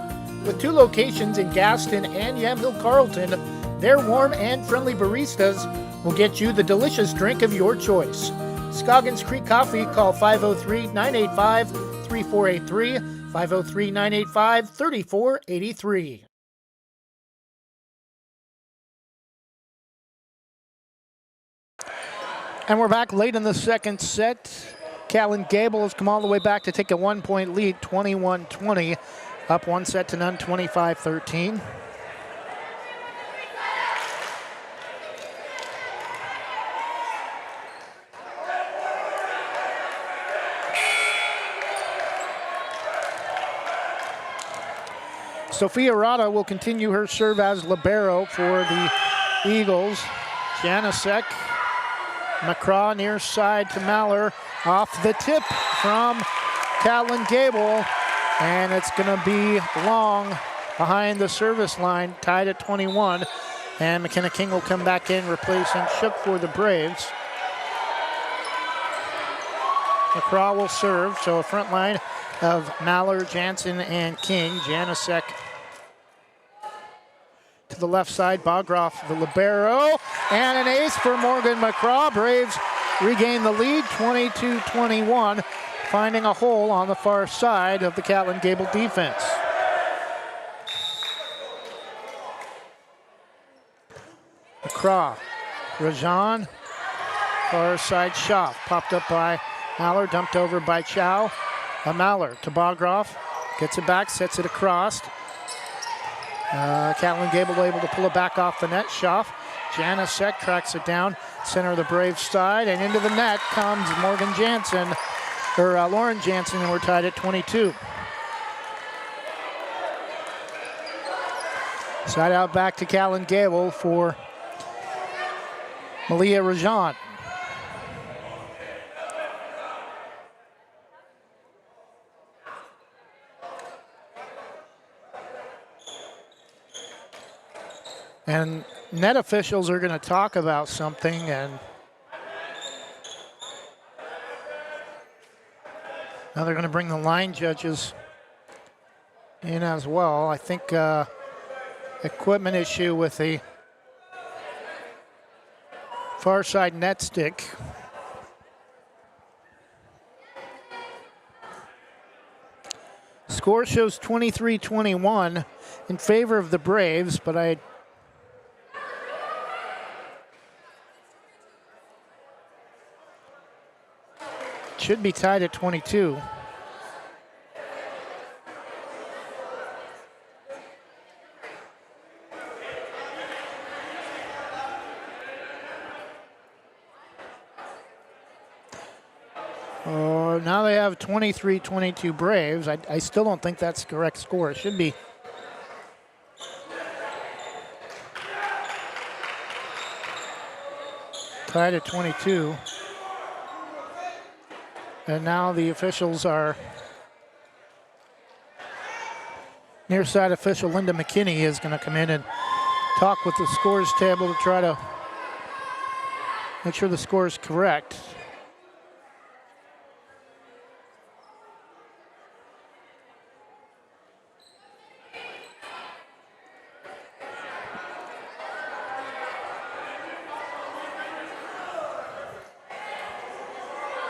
With 2 locations in Gaston and Yamhill Carlton, their warm and friendly baristas will get you the delicious drink of your choice. Scoggins Creek Coffee, call 503-985-3483, 503-985-3483. And we're back late in the second set. Catlin Gabel has come all the way back to take a 1-point lead, 21-20. Up 1-0, 25-13. Sophia Rada will continue her serve as libero for the Eagles. Janicek, McCraw near side to Maller, off the tip from Catlin Gabel, and it's going to be long behind the service line, tied at 21, and McKenna King will come back in, replacing Shook for the Braves. McCraw will serve, so a front line of Maller, Jansen, and King. Janicek to the left side, Bogroff, the libero, and an ace for Morgan McCraw. Braves regain the lead, 22-21, finding a hole on the far side of the Catlin Gabel defense. McCraw, Rajan, far side shot, popped up by Maller, dumped over by Chow. Maller to Bogroff, gets it back, sets it across. Catlin Gabel able to pull it back off the net. Schaff, Janicek tracks it down, center of the Braves side, and into the net comes Lauren Jansen, and we're tied at 22. Side out back to Catlin Gabel for Malia Rajan. And net officials are going to talk about something, and now they're going to bring the line judges in as well. I think equipment issue with the far side net stick. Score shows 23-21 in favor of the Braves, but I should be tied at 22. Now they have 23-22 Braves. I still don't think that's the correct score. It should be tied at 22. And now the officials are, near side official Linda McKinney is going to come in and talk with the scores table to try to make sure the score is correct.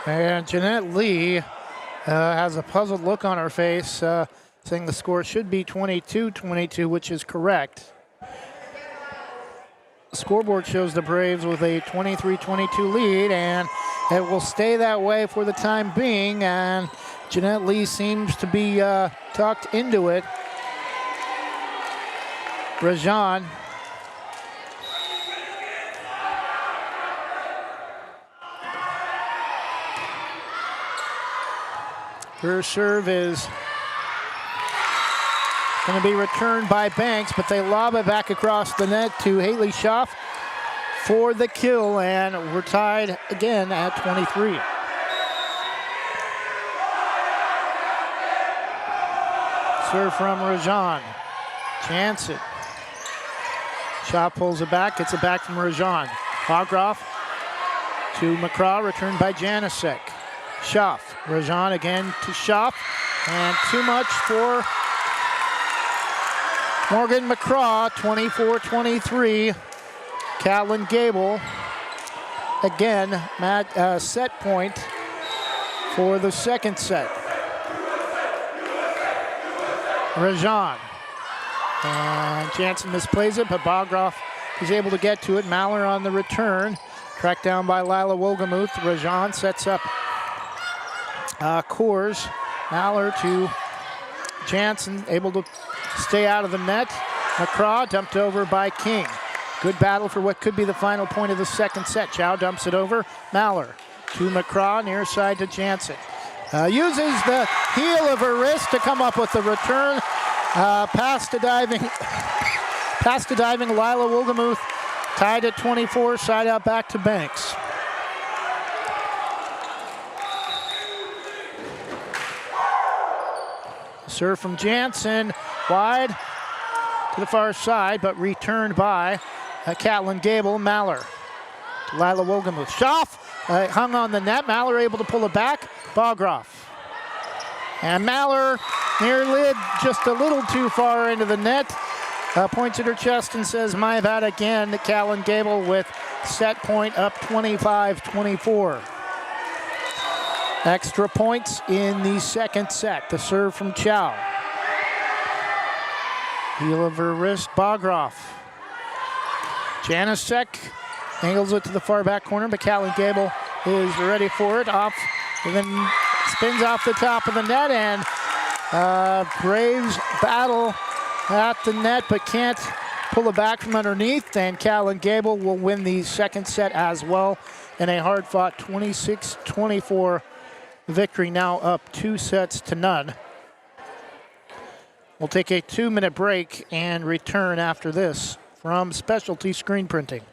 And Jeanette Lee has a puzzled look on her face, saying the score should be 22-22, which is correct. The scoreboard shows the Braves with a 23-22 lead, and it will stay that way for the time being, and Jeanette Lee seems to be tucked into it. Rajan. Her serve is going to be returned by Banks, but they lob it back across the net to Haley Schaff for the kill, and we're tied again at 23. Serve from Rajan. Jansen. Schaff pulls it back, gets it back from Rajan. Bogroff to McCraw, returned by Janicek. Schaff. Rajan again to Schaff, and too much for Morgan McCraw, 24-23. Catlin Gabel, again, set point for the second set. Rajan. And Jansen misplays it, but Bogroff is able to get to it. Maller on the return. Tracked down by Lila Wolgamuth. Rajan sets up Coors. Maller to Jansen, able to stay out of the net. McCraw dumped over by King. Good battle for what could be the final point of the second set. Chow dumps it over. Maller to McCraw, near side to Jansen. Uses the heel of her wrist to come up with the return. Past the diving Lila Wolgamuth, tied at 24, side out back to Banks. Serve from Jansen, wide to the far side, but returned by Catlin Gabel. Maller to Lila Wolgamuth. Schaff hung on the net. Maller able to pull it back. Bogroff. And Maller near lid just a little too far into the net. Points at her chest and says, my bad again. Catlin Gabel with set point up 25-24. Extra points in the second set. The serve from Chow. Heel of her wrist, Bogroff. Janicek angles it to the far back corner, but Catlin Gabel is ready for it. Off, and then spins off the top of the net, and Braves battle at the net, but can't pull it back from underneath, and Catlin Gabel will win the second set as well in a hard-fought 26-24 victory, now up 2-0. We'll take a 2-minute break and return after this from Specialty Screen Printing.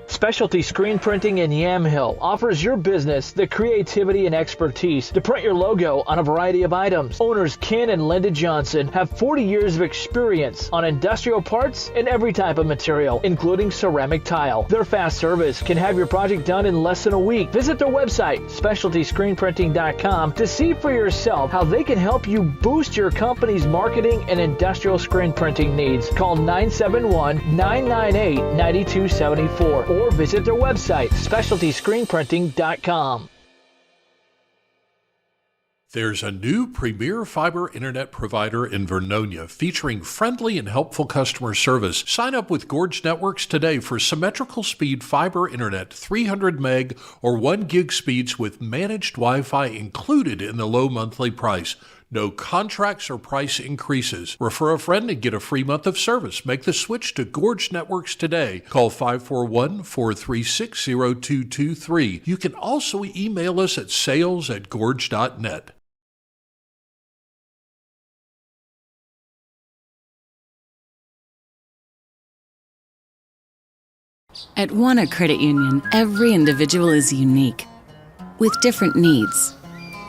Specialty Screen Printing in Yamhill offers your business the creativity and expertise to print your logo on a variety of items. Owners Ken and Linda Johnson have 40 years of experience on industrial parts and every type of material, including ceramic tile. Their fast service can have your project done in less than a week. Visit their website, specialtyscreenprinting.com, to see for yourself how they can help you boost your company's marketing and industrial screen printing needs. Call 971-998-9274 or visit their website, specialtyscreenprinting.com. There's a new premier fiber internet provider in Vernonia featuring friendly and helpful customer service. Sign up with Gorge Networks today for symmetrical speed fiber internet, 300 meg or 1 gig speeds with managed Wi-Fi included in the low monthly price. No contracts or price increases. Refer a friend and get a free month of service. Make the switch to Gorge Networks today. Call 541-436-0223. You can also email us at sales@gorge.net. At Wana Credit Union, every individual is unique, with different needs,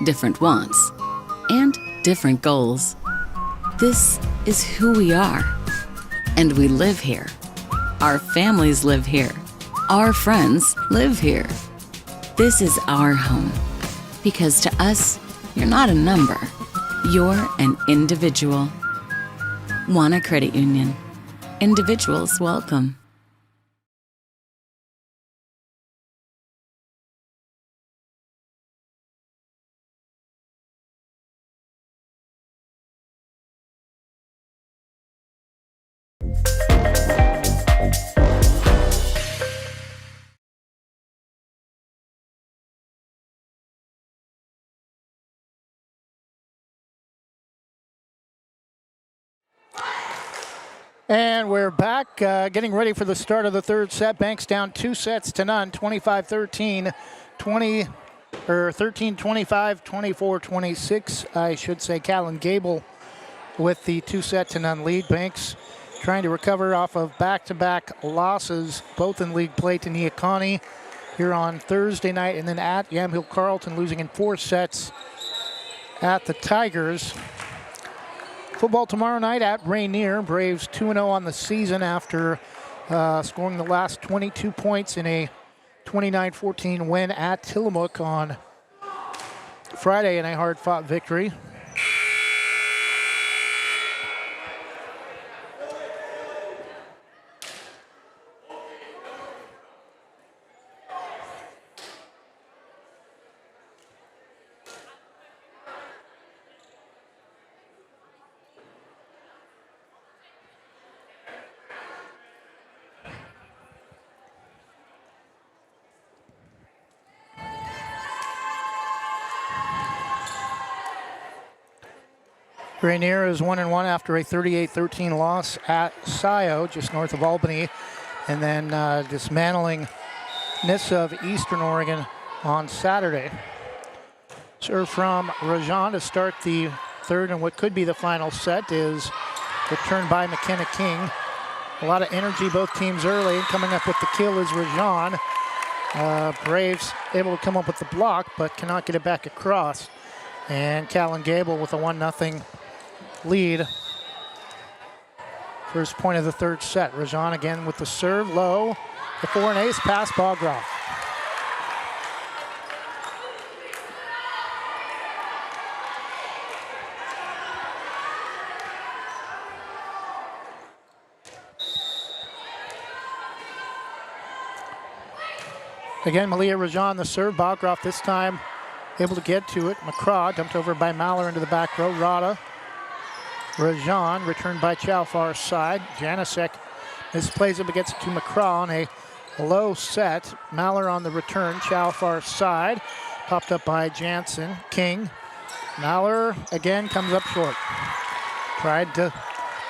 different wants, and different goals. This is who we are, and we live here. Our families live here. Our friends live here. This is our home, because to us, you're not a number. You're an individual. Wana Credit Union. Individuals welcome. And we're back, getting ready for the start of the third set. Banks down 2-0, 25-13, 13-25, 24-26. I should say Catlin Gabel with the 2-0 lead. Banks trying to recover off of back-to-back losses, both in league play to Neocani here on Thursday night, and then at Yamhill Carlton, losing in 4 sets at the Tigers. Football tomorrow night at Rainier. Braves 2-0 on the season after scoring the last 22 points in a 29-14 win at Tillamook on Friday in a hard-fought victory. Rainier is 1-1 after a 38-13 loss at Scio, just north of Albany, and then dismantling Nissa of Eastern Oregon on Saturday. Serve from Rajan to start the third and what could be the final set is returned by McKenna King. A lot of energy both teams early. Coming up with the kill is Rajan. Braves able to come up with the block, but cannot get it back across. And Catlin Gabel with a 1-0 lead. First point of the third set. Rajan again with the serve, low. The 4 and ace pass, Bogroff. Again, Malia Rajan the serve. Bogroff this time able to get to it. McCraw dumped over by Maller into the back row. Rada. Rajan returned by Chow far side. Janicek misplays it but gets it to McCraw on a low set. Maller on the return. Chow far side. Popped up by Jansen. King. Maller again comes up short. Tried to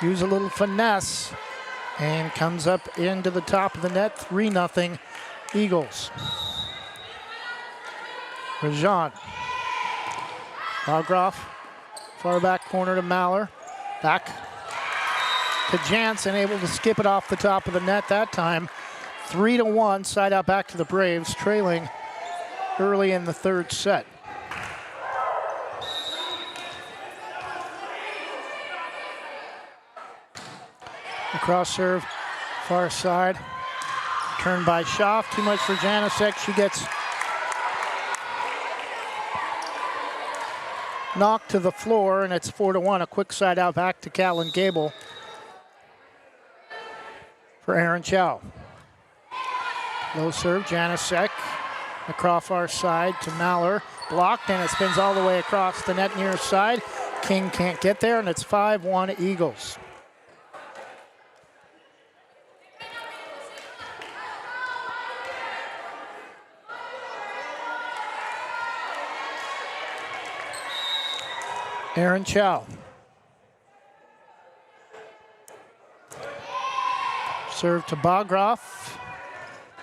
use a little finesse and comes up into the top of the net. 3-0 Eagles. Rajan. Bogroff. Far back corner to Maller. Back to Jansen, able to skip it off the top of the net that time. 3-1, side out back to the Braves, trailing early in the third set. The cross serve, far side. Turned by Schaff, too much for Janicek. She gets knocked to the floor, and it's 4-1. A quick side out back to Catlin Gabel for Aaron Chow. Low serve, Janicek. McCraw far side to Maller. Blocked, and it spins all the way across the net near side. King can't get there, and it's 5-1 Eagles. Aaron Chow. Serve to Bogroff.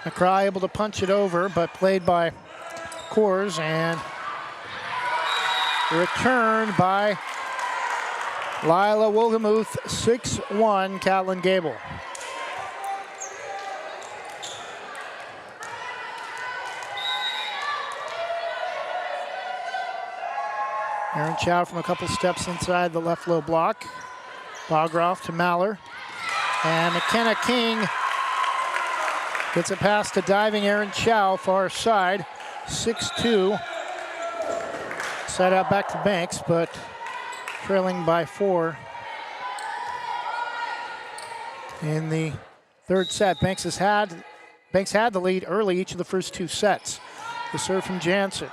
McCraw able to punch it over, but played by Coors, and returned by Lila Wolgemuth, 6-1, Catlin Gabel. Aaron Chow from a couple steps inside the left low block. Bogroff to Maller. And McKenna King gets a pass to diving Aaron Chow, far side, 6-2. Side out back to Banks, but trailing by 4 in the third set. Banks had the lead early each of the first 2 sets. The serve from Jansen.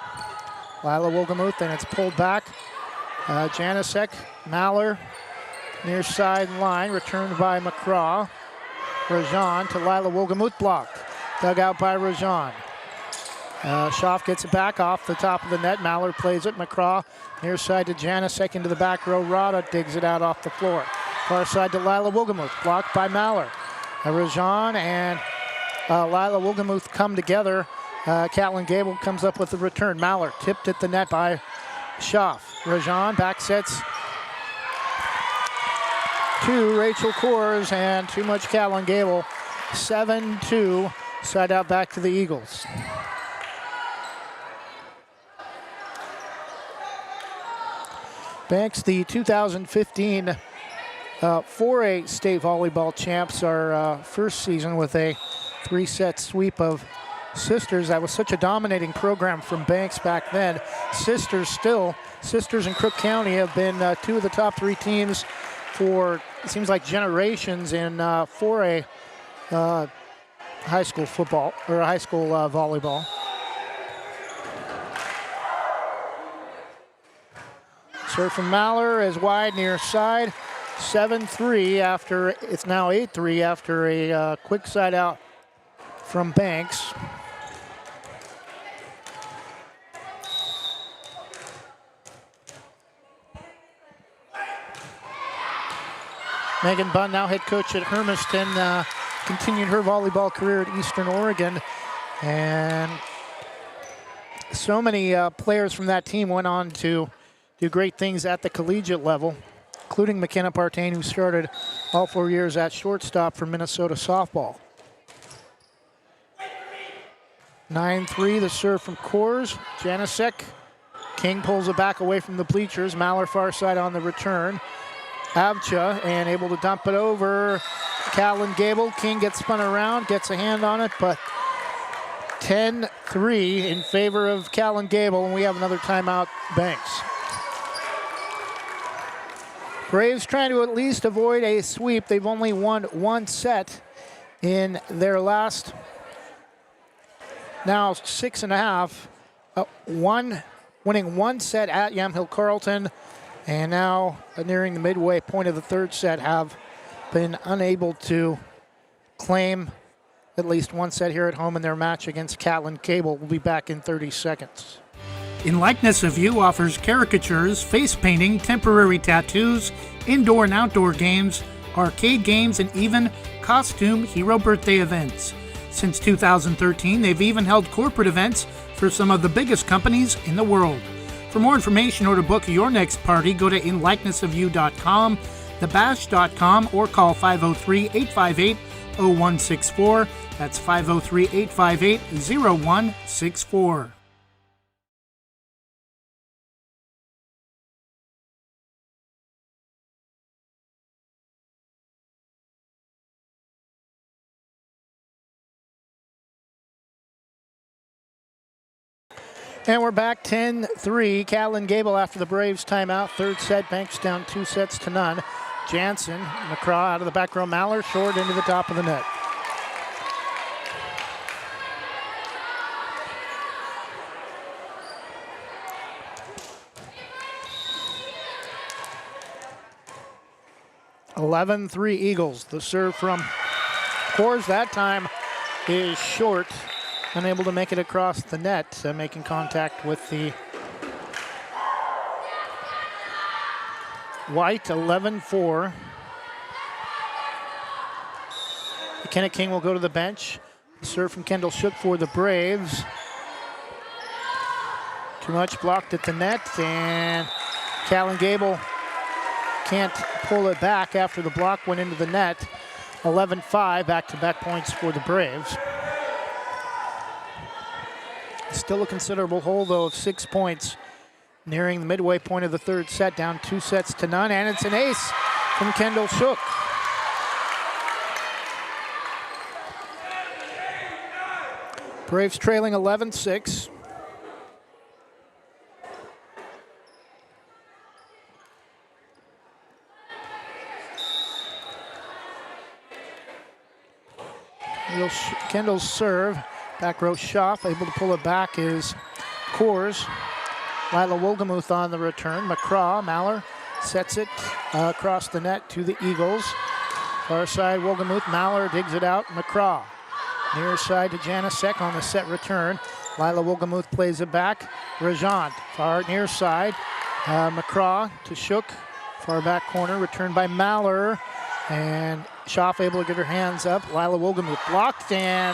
Lila Wolgemuth, and it's pulled back. Janicek, Maller, near side line, returned by McCraw. Rajan to Lila Wolgemuth, blocked. Dug out by Rajan. Schaff gets it back off the top of the net. Maller plays it. McCraw near side to Janicek into the back row. Rada digs it out off the floor. Far side to Lila Wolgemuth, blocked by Maller. Rajan and Lila Wolgemuth come together. Catlin Gabel comes up with the return. Maller tipped at the net by Schaff. Rajan back sets to Rachel Coors, and too much Catlin Gabel. 7-2, side out back to the Eagles. Banks, the 2015 4A state volleyball champs, our first season with a 3-set sweep of Sisters. That was such a dominating program from Banks back then. Sisters in Crook County have been 2 of the top 3 teams for, it seems like, generations in 4A high school football, or high school volleyball. Serve from Maller is wide near side. 7-3 after, it's now 8-3 after a quick side out from Banks. Megan Bunn, now head coach at Hermiston, continued her volleyball career at Eastern Oregon. And so many players from that team went on to do great things at the collegiate level, including McKenna Partain, who started all 4 years at shortstop for Minnesota softball. 9-3, the serve from Coors. Janicek. King pulls it back away from the bleachers. Maller far side on the return. Avcha, and able to dump it over Catlin Gabel. King gets spun around, gets a hand on it, but 10-3 in favor of Catlin Gabel, and we have another timeout, Banks. Braves trying to at least avoid a sweep. They've only won 1 set in their last, now 6.5. Winning 1 set at Yamhill Carlton, and now nearing the midway point of the third set, have been unable to claim at least 1 set here at home in their match against Catlin Gabel. We'll be back in 30 seconds. In Likeness of You offers caricatures, face painting, temporary tattoos, indoor and outdoor games, arcade games, and even costume hero birthday events. Since 2013, they've even held corporate events for some of the biggest companies in the world. For more information or to book your next party, go to inlikenessofyou.com, thebash.com, or call 503-858-0164. That's 503-858-0164. And we're back 10-3. Catlin Gabel after the Braves timeout. Third set, Banks down 2-0. Jansen, McCraw out of the back row. Maller short into the top of the net. (11-3) Eagles. The serve from Coors that time is short. Unable to make it across the net, making contact with the White, 11-4. McKenna King will go to the bench. Serve from Kendall Shook for the Braves. Too much blocked at the net, and Catlin Gabel can't pull it back after the block went into the net. 11-5, back-to-back points for the Braves. Still a considerable hole, though, of 6 points. Nearing the midway point of the third set, down 2-0, and it's an ace from Kendall Shook. Braves trailing 11-6. Kendall's serve. Back row Schaff, able to pull it back is Coors. Lila Wolgemuth on the return. McCraw, Maller sets it across the net to the Eagles. Far side Wolgemuth, Maller digs it out. McCraw. Near side to Janasek on the set return. Lila Wolgemuth plays it back. Rajan, far near side. McCraw to Shook. Far back corner, returned by Maller. And Schaff able to get her hands up. Lila Wolgemuth blocked, and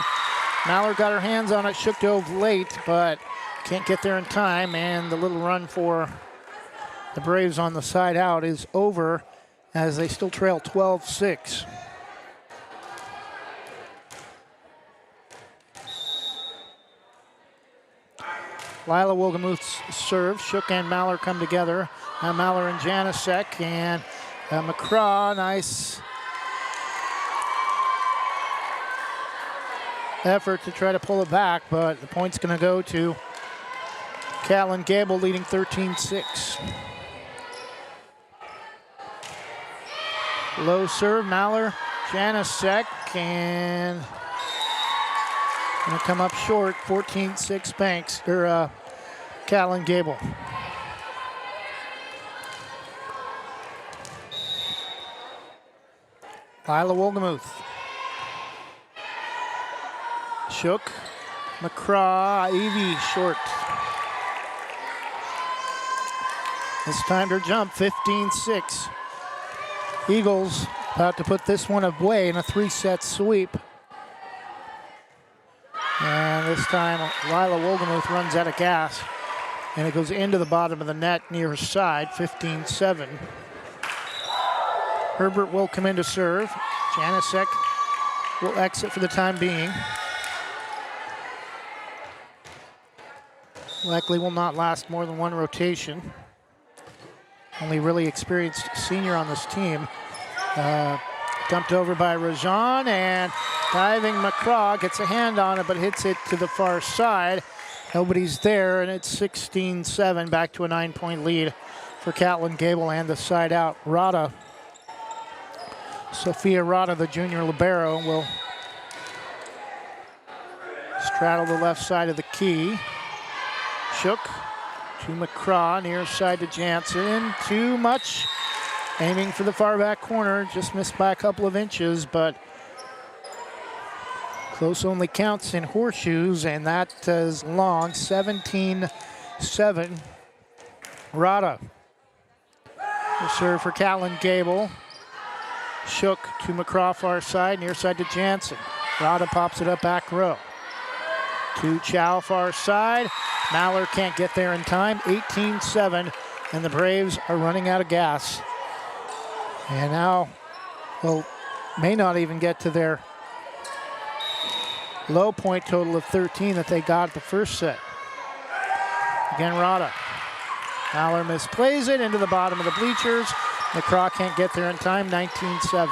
Maller got her hands on it. Shook dove late, but can't get there in time. And the little run for the Braves on the side out is over as they still trail 12-6. Lila Wolgemuth's serve. Shook and Maller come together. Now Maller and Janasek, and McCraw, nice effort to try to pull it back, but the point's going to go to Catlin Gabel, leading 13-6. Low serve, Maller, Janasek, and going to come up short, 14-6 Banks, or Catlin Gabel. Lila Wolgemuth. Shook. McCraw. Evie short. It's time to jump. 15-6. Eagles about to put this one away in a 3-set sweep. And this time Lila Wolgemuth runs out of gas. And it goes into the bottom of the net near her side. 15-7. Herbert will come in to serve. Janasek will exit for the time being. Likely will not last more than one rotation. Only really experienced senior on this team. Dumped over by Rajan, and diving McCraw gets a hand on it but hits it to the far side. Nobody's there, and it's 16-7, back to a 9-point lead for Catlin Gabel and the side out. Sophia Rada, the junior libero, will straddle the left side of the key. Shook to McCraw, near side to Jansen. Too much. Aiming for the far back corner. Just missed by a couple of inches, but close only counts in horseshoes, and that is long. 17-7. Rada. The serve for Catlin Gabel. Shook to McCraw, far side, near side to Jansen. Rada pops it up back row. To Chow, far side. Maller can't get there in time. 18-7, and the Braves are running out of gas. And now, well, may not even get to their low point total of 13 that they got at the first set. Again, Rada. Maller misplays it into the bottom of the bleachers. McCraw can't get there in time, 19-7.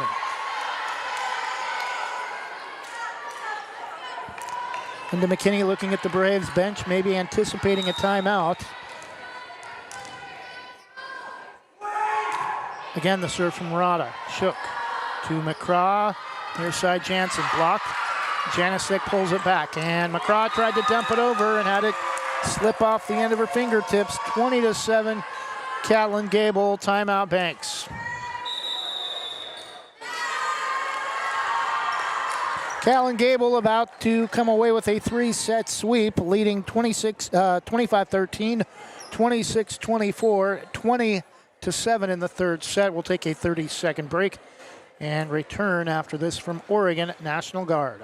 Linda McKinney looking at the Braves bench, maybe anticipating a timeout. Again, the serve from Rada. Shook to McCraw. Near side Jansen blocked. Janasek pulls it back, and McCraw tried to dump it over and had it slip off the end of her fingertips. 20-7. Catlin Gabel, timeout Banks. Catlin Gabel about to come away with a 3-set sweep, leading 25-13, 26-24, 8-7 in the third set. We'll take a 30-second break and return after this from Oregon National Guard.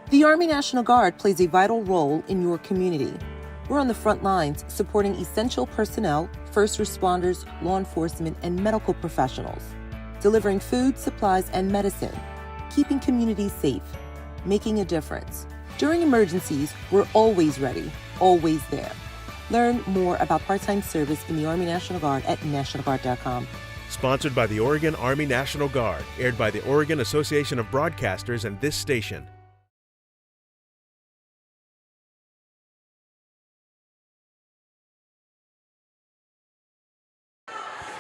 The Army National Guard plays a vital role in your community. We're on the front lines supporting essential personnel, first responders, law enforcement, and medical professionals, delivering food, supplies, and medicine, keeping communities safe, making a difference. During emergencies, we're always ready, always there. Learn more about part-time service in the Army National Guard at nationalguard.com. Sponsored by the Oregon Army National Guard, aired by the Oregon Association of Broadcasters and this station.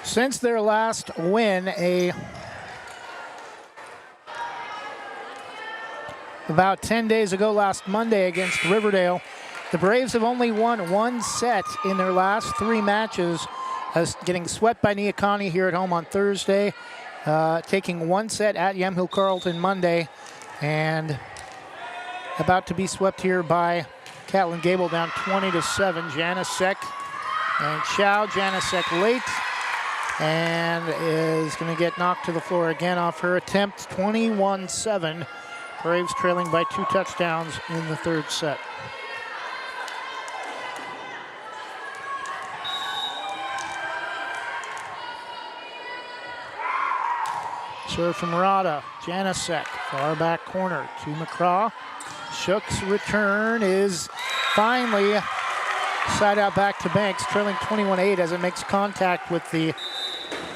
Since their last win, about 10 days ago, last Monday against Riverdale, the Braves have only won one set in their last 3 matches, as getting swept by Neocani here at home on Thursday, taking 1 set at Yamhill Carlton Monday, and about to be swept here by Catlin Gabel down 20-7. Janasek and Chow. Janasek late, and is going to get knocked to the floor again off her attempt. 21-7. Braves trailing by 2 touchdowns in the third set. Serve from Rada. Janasek, far back corner to McCraw. Shook's return is finally side out back to Banks, trailing 21-8 as it makes contact with the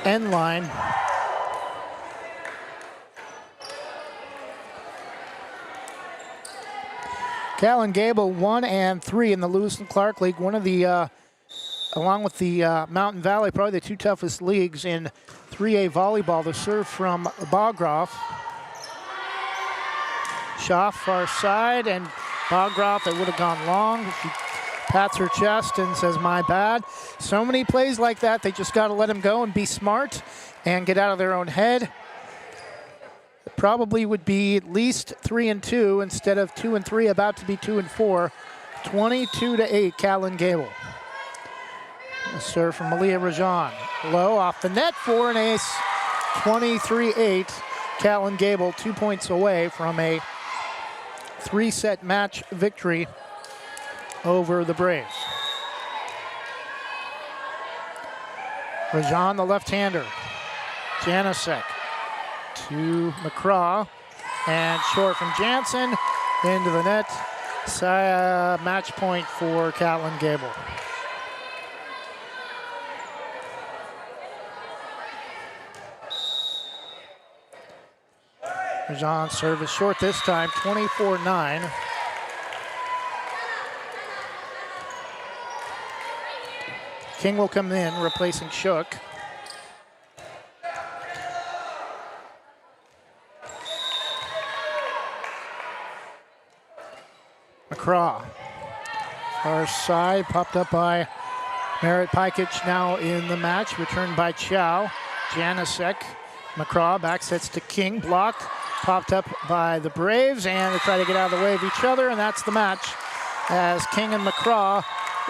end line. Catlin Gabel 1-3 in the Lewis and Clark League, one of the, along with the Mountain Valley, probably the 2 toughest leagues in 3A volleyball. The serve from Bogroff. Schaff far side, and Bogroff, it would have gone long. She pats her chest and says, my bad. So many plays like that, they just got to let them go and be smart and get out of their own head. It probably would be at least 3-2 instead of 2-3, about to be 2-4. 22-8, Catlin Gabel. A serve from Malia Rajan. Low off the net for an ace. 23-8. Catlin Gabel 2 points away from a 3-set match victory over the Braves. Rajan, the left-hander. Janasek to McCraw, and short from Jansen into the net. Match point for Catlin Gabel. Rajan service short this time, 24-9. King will come in, replacing Shook. McCraw, far side, popped up by Merritt Pikic, now in the match, returned by Chow. Janasek, McCraw, back sets to King, blocked, popped up by the Braves, and they try to get out of the way of each other, and that's the match. As King and McCraw,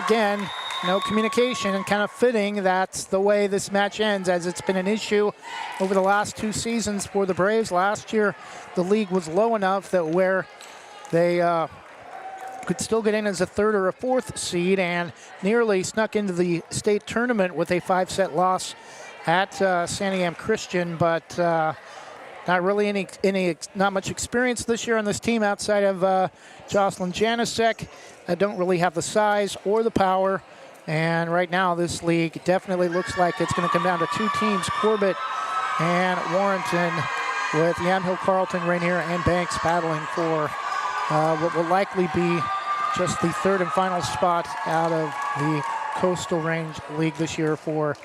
again, no communication, and kind of fitting that's the way this match ends, as it's been an issue over the last 2 seasons for the Braves. Last year, the league was low enough that where they could still get in as a 3rd or a 4th seed, and nearly snuck into the state tournament with a 5-set loss at Santiam Christian, but not really not much experience this year on this team outside of Jocelyn Janasek. Don't really have the size or the power, and right now this league definitely looks like it's going to come down to 2 teams, Corbett and Warrenton, with Yamhill Carlton, Rainier, and Banks battling for what will likely be just the 3rd and final spot out of the Coastal Range League this year for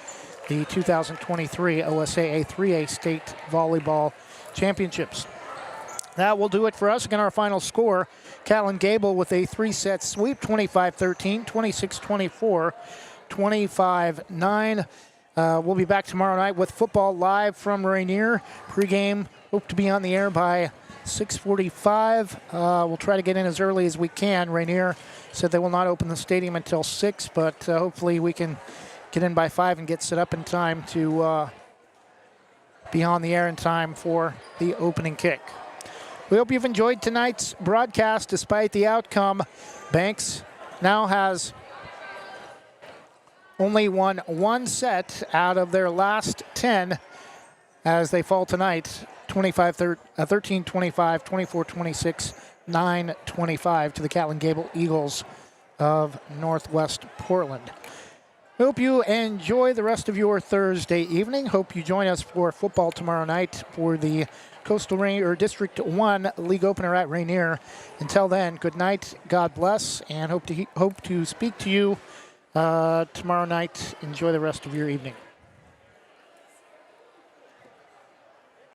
the 2023 OSAA 3A State Volleyball Championships. That will do it for us. Again, our final score, Catlin Gabel with a 3-set sweep, 25-13, 26-24, 25-9. We'll be back tomorrow night with football live from Rainier. Pre-game, hope to be on the air by 6:45. We'll try to get in as early as we can. Rainier said they will not open the stadium until 6, but hopefully we can get in by 5 and get set up in time to be on the air in time for the opening kick. We hope you've enjoyed tonight's broadcast despite the outcome. Banks now has only won one set out of their last 10 as they fall tonight 13-25, 24-26, 9-25 to the Catlin Gabel Eagles of Northwest Portland. Hope you enjoy the rest of your Thursday evening. Hope you join us for football tomorrow night for the Coastal Rainier District 1 League Opener at Rainier. Until then, good night, God bless, and hope to speak to you tomorrow night. Enjoy the rest of your evening.